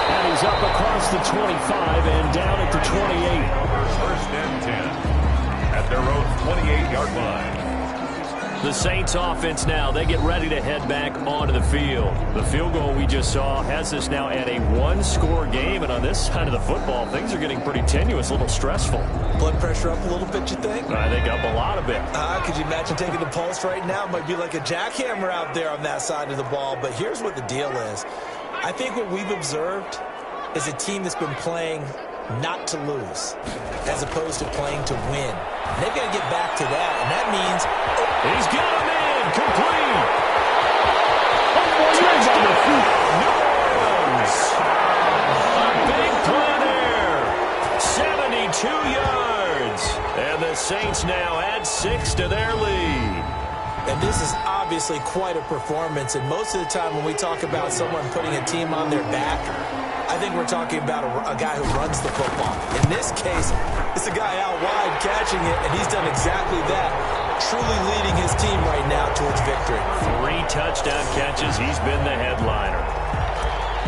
And he's up across the 25 and down at the 28. 1st and 10 at their own 28-yard line. The Saints offense now, they get ready to head back onto the field. The field goal we just saw has this now at a 1-score game, and on this side of the football, things are getting pretty tenuous, a little stressful. Blood pressure up a little bit, you think? I think up a lot of it. Could you imagine taking the pulse right now? Might be like a jackhammer out there on that side of the ball, but here's what the deal is. I think what we've observed is a team that's been playing not to lose, as opposed to playing to win. And they've got to get back to that, and that means... He's got him in, complete. Touchdown, New Orleans. A big play there. 72 yards. And the Saints now add 6 to their lead. And this is obviously quite a performance. And most of the time when we talk about someone putting a team on their back, I think we're talking about a guy who runs the football. In this case, it's a guy out wide catching it, and he's done exactly that, truly leading his team right now towards victory. 3 touchdown catches. He's been the headliner.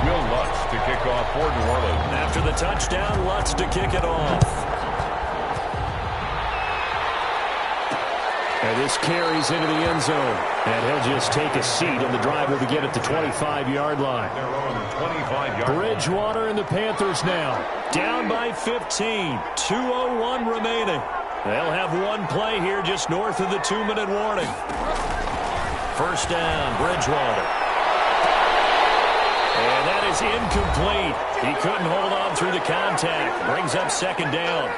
Will Lutz to kick off for New Orleans. After the touchdown, Lutz to kick it off. And this carries into the end zone. And he'll just take a seat on the drive will begin at the 25-yard line. Bridgewater and the Panthers now down by 15. 2:01 remaining. They'll have one play here just north of the 2-minute warning. First down, Bridgewater. And that is incomplete. He couldn't hold on through the contact. Brings up second down.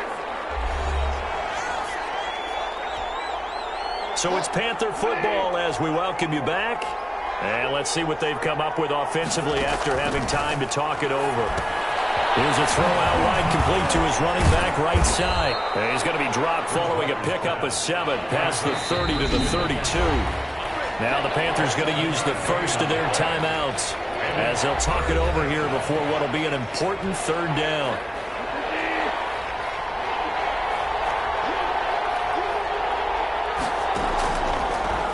So it's Panther football as we welcome you back. And let's see what they've come up with offensively after having time to talk it over. Here's a throw out wide, complete to his running back right side. And he's going to be dropped following a pickup of 7 past the 30 to the 32. Now the Panthers going to use the first of their timeouts as they'll talk it over here before what will be an important third down.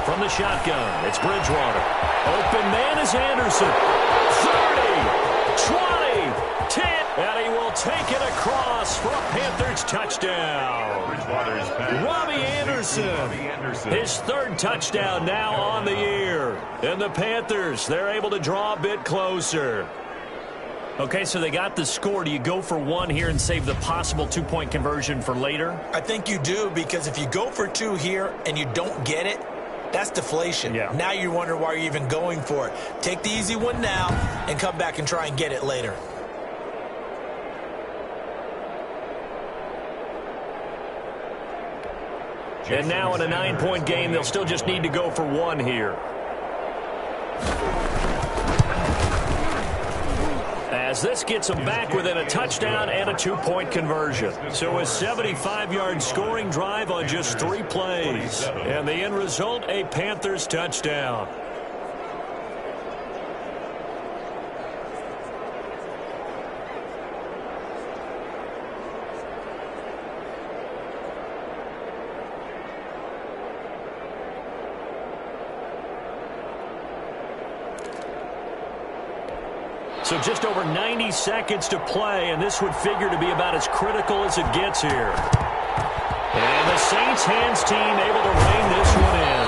From the shotgun, it's Bridgewater. Open man is Anderson. 30, 20, 10, and he will take it across for a Panthers touchdown. Robbie Anderson. His third touchdown now on the year. And the Panthers, they're able to draw a bit closer. Okay, so they got the score. Do you go for 1 here and save the possible 2-point conversion for later? I think you do, because if you go for 2 here and you don't get it, that's deflation. Yeah. Now you wonder why you're even going for it. Take the easy one now and come back and try and get it later. And now in a 9-point game, they'll still just need to go for 1 here. As this gets them back within a touchdown and a 2-point conversion. So a 75-yard scoring drive on just 3 plays. And the end result, a Panthers touchdown. So just over 90 seconds to play, and this would figure to be about as critical as it gets here. And the Saints hands team able to rein this one in.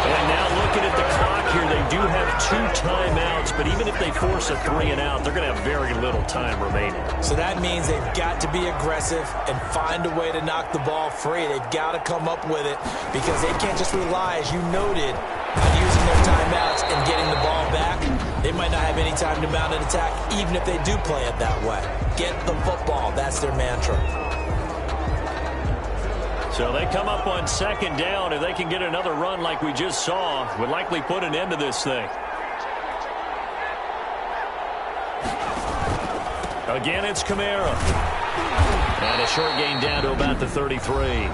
And now looking at the clock here, they do have 2 timeouts, but even if they force a 3-and-out, they're going to have very little time remaining. So that means they've got to be aggressive and find a way to knock the ball free. They've got to come up with it because they can't just rely, as you noted, on using their timeouts and getting the ball back. They might not have any time to mount an attack, even if they do play it that way. Get the football. That's their mantra. So they come up on second down. If they can get another run like we just saw, would likely put an end to this thing. Again, it's Kamara. And a short gain down to about the 33.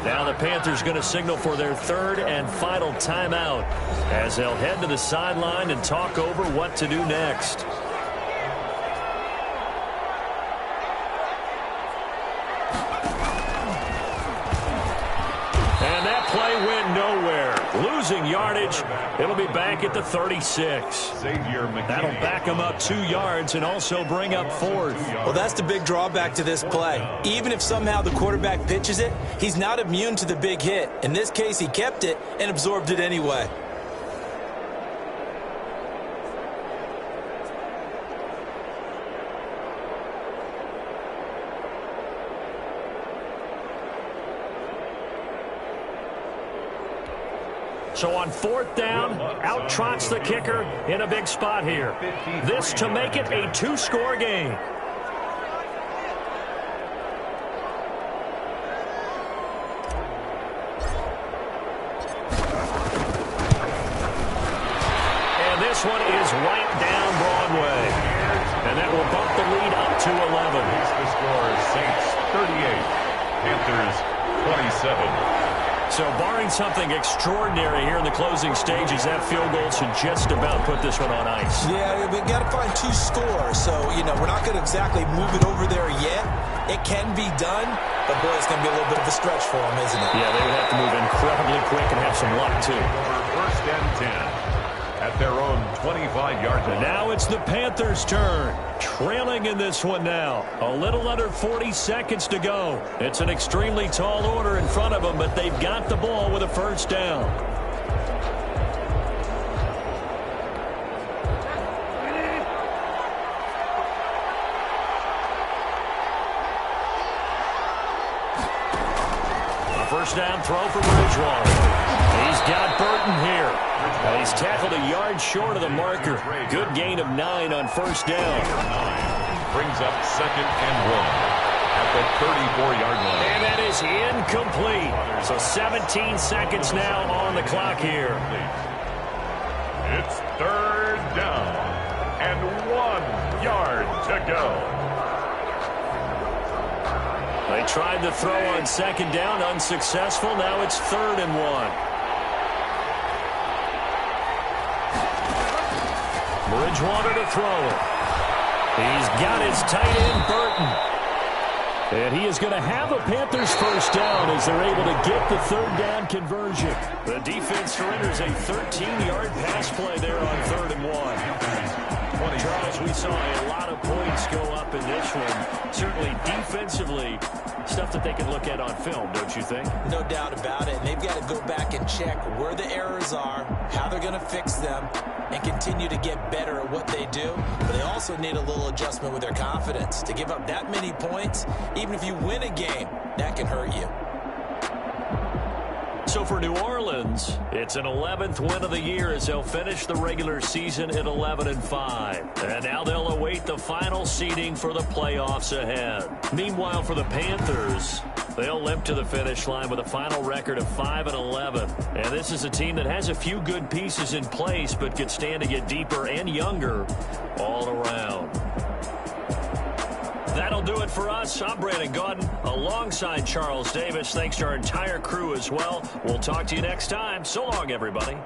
Now the Panthers going to signal for their 3rd and final timeout as they'll head to the sideline and talk over what to do next. And that play went nowhere. Losing yardage. It'll be back at the 36. That'll back them up 2 yards and also bring up 4th. Well, that's the big drawback to this play. Even if somehow the quarterback pitches it, he's not immune to the big hit. In this case, he kept it and absorbed it anyway. So on 4th down, out trots the kicker in a big spot here. This to make it a 2-score game. Panthers 27. So barring something extraordinary here in the closing stages, that field goal should just about put this one on ice. Yeah, we got to find 2 scores. So, we're not going to exactly move it over there yet. It can be done, but, boy, it's going to be a little bit of a stretch for them, isn't it? Yeah, they would have to move incredibly quick and have some luck, too. First and 10 at their own 25-yard line. Now it's the Panthers' turn. Trailing in this one now. A little under 40 seconds to go. It's an extremely tall order in front of them, but they've got the ball with a first down. A first down throw for Bridgewater. He's got Burton here. He's tackled a yard short of the marker. Good gain of 9 on first down. Brings up 2nd and 1 at the 34-yard line. And that is incomplete. So 17 seconds now on the clock here. It's 3rd down and 1 yard to go. They tried to throw on 2nd down, unsuccessful. Now it's 3rd and 1. Bridgewater to throw it. He's got his tight end, Burton. And he is going to have a Panthers first down as they're able to get the 3rd down conversion. The defense surrenders a 13-yard pass play there on 3rd and 1. Charles, we saw a lot of points go up in this one. Certainly defensively, stuff that they can look at on film, don't you think? No doubt about it. And they've got to go back and check where the errors are, how they're going to fix them, and continue to get better at what they do. But they also need a little adjustment with their confidence. To give up that many points, even if you win a game, that can hurt you. So for New Orleans, it's an 11th win of the year as they'll finish the regular season at 11-5. And now they'll await the final seeding for the playoffs ahead. Meanwhile, for the Panthers, they'll limp to the finish line with a final record of 5-11. And this is a team that has a few good pieces in place, but could stand to get deeper and younger all around. That'll do it for us. I'm Brandon Gaudin alongside Charles Davis. Thanks to our entire crew as well. We'll talk to you next time. So long, everybody.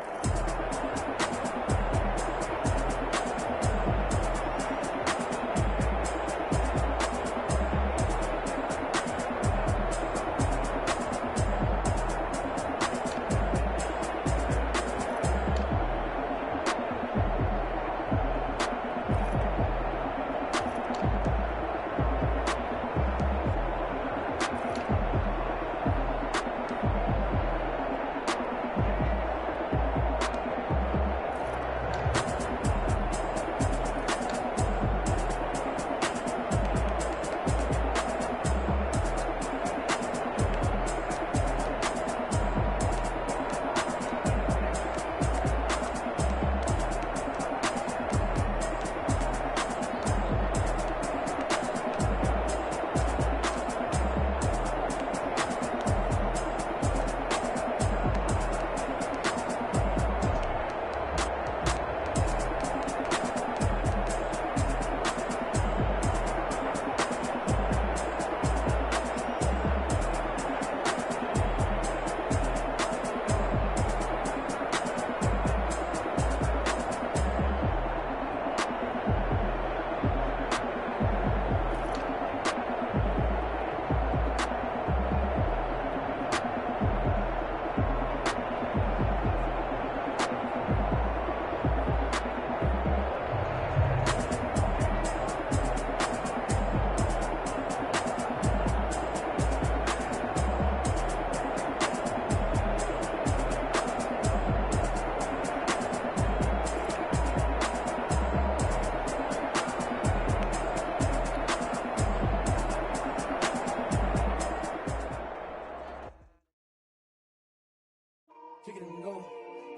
Kick it and go.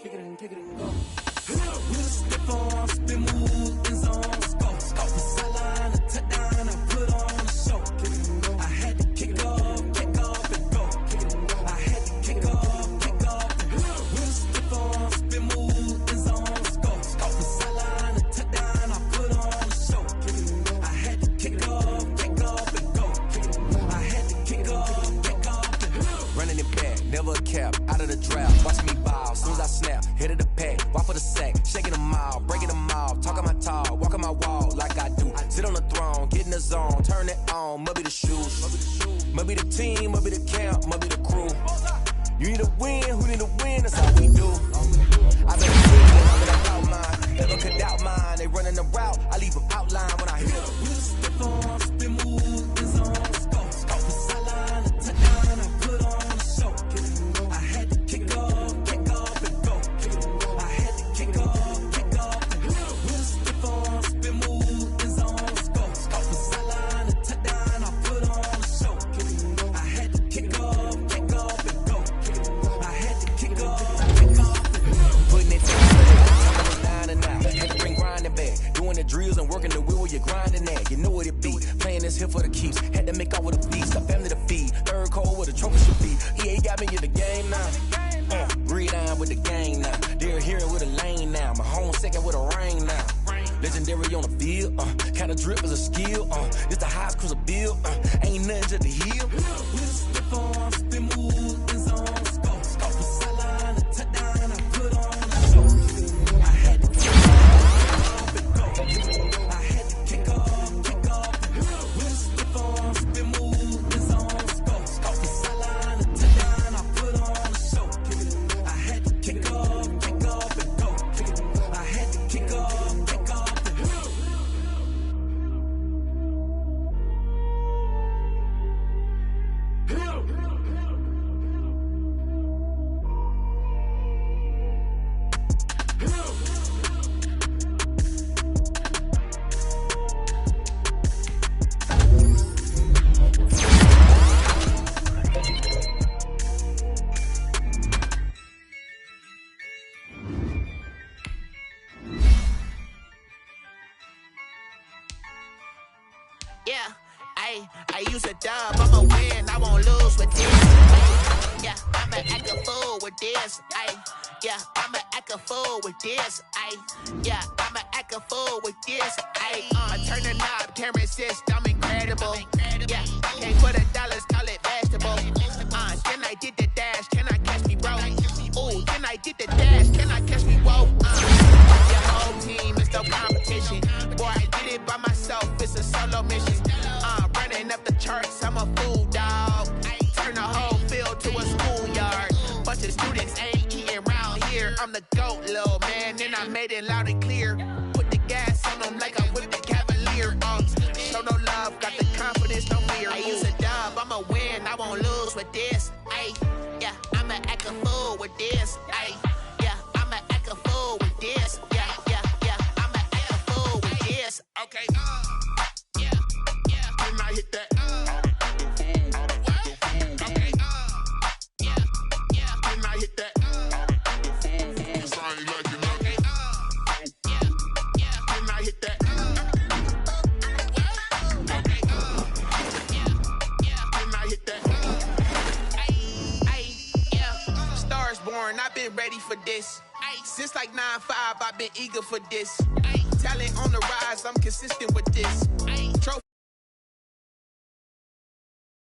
Kick it and go. We'll step on, spin, move, in zone, go. Off the sideline, a touchdown, I put on a show. Kick it and go. I had to kick off and go. Kick it and go. I had to kick off and go. We'll step on, spin, move, in zone, go. Off the sideline, a touchdown, I put on a show. Kick it and go. I had to kick off and go. Kick it and go. I had to kick off and go. never a cap, out of the draft. Watching me ball, soon as I snap, hit of the pack, walk for the sack, shaking them out, breaking them off, talking my talk, walking my wall like I do. Sit on the throne, get in the zone, turn it on, must be the shoes, must be the team, must be the camp, must be the crew. You need a win, who need a win, that's how we do. I been a mine, never cut out mine, they running the route, I leave them outline when I hit them. Step on, spin move, is on, scope, the sideline, the touchdown, I put on the show. I had to kick off and go. I had to kick off and go. Step on, spin move, is on, scope, the sideline, the touchdown, I put on the show. I had to kick off and go. I had to kick off and go. Putting it down and out. Had to bring grinding back. Doing the drills and working the wheel where you're grinding at. You know what it be. Playing this here for the keeps. Had to make out with a beast. Got family to feed. Third cold with a trophy should be. EA got me in the game now. Breed on with the gang now. They're hearing with a lane now. My home second with a rain now. Legendary on the field. Kind of drip is a skill. It's the highest cruiser bill. Ain't nothing to the heel. Step on, spin move, is on, scope the sideline, the touchdown, I put on the show. I had to kick off and go. I had to kick off. Step on, spin move, is on, scope the sideline, the touchdown, I put on the show. I had to kick off and go. I had to kick off and go. Yeah, I use a dub, I'ma win, I won't lose with this. Ay, yeah, I'ma act a fool with this. Ay, yeah, I'ma act a fool with this. Ay, yeah, I'ma act a fool with this. Ay, I turn the knob, camera assist, I'm incredible. Yeah, can't put $1, call it vegetable. Then I did the dash, can I catch me, bro? Ooh, then I did the dash, can I catch me, whoa? Your whole team is no competition. Boy, I did it by myself, it's a solo mission. Running up the charts, I'm a fool, dog. Turn the whole field to a schoolyard. Bunch of students ain't eating round here. I'm the GOAT, little man, and I made it loud and clear. Put the gas on them like I'm with the Cavalier. Show no love, got the confidence, no fear. I use a dub, I'ma win, I won't lose with this. Ay, yeah, I'ma act a fool with this. Ay, yeah, I'ma act a fool with this. Yeah, I'ma act a fool with this. Okay, yeah, can I hit that? Okay, yeah, can I hit that? Cause I ain't like it. Okay, yeah, can I hit that? Okay, yeah, can I hit that? Yeah, stars born, I've been ready for this. Since like 9-5, I've been eager for this. Talent on the rise, I'm consistent with this.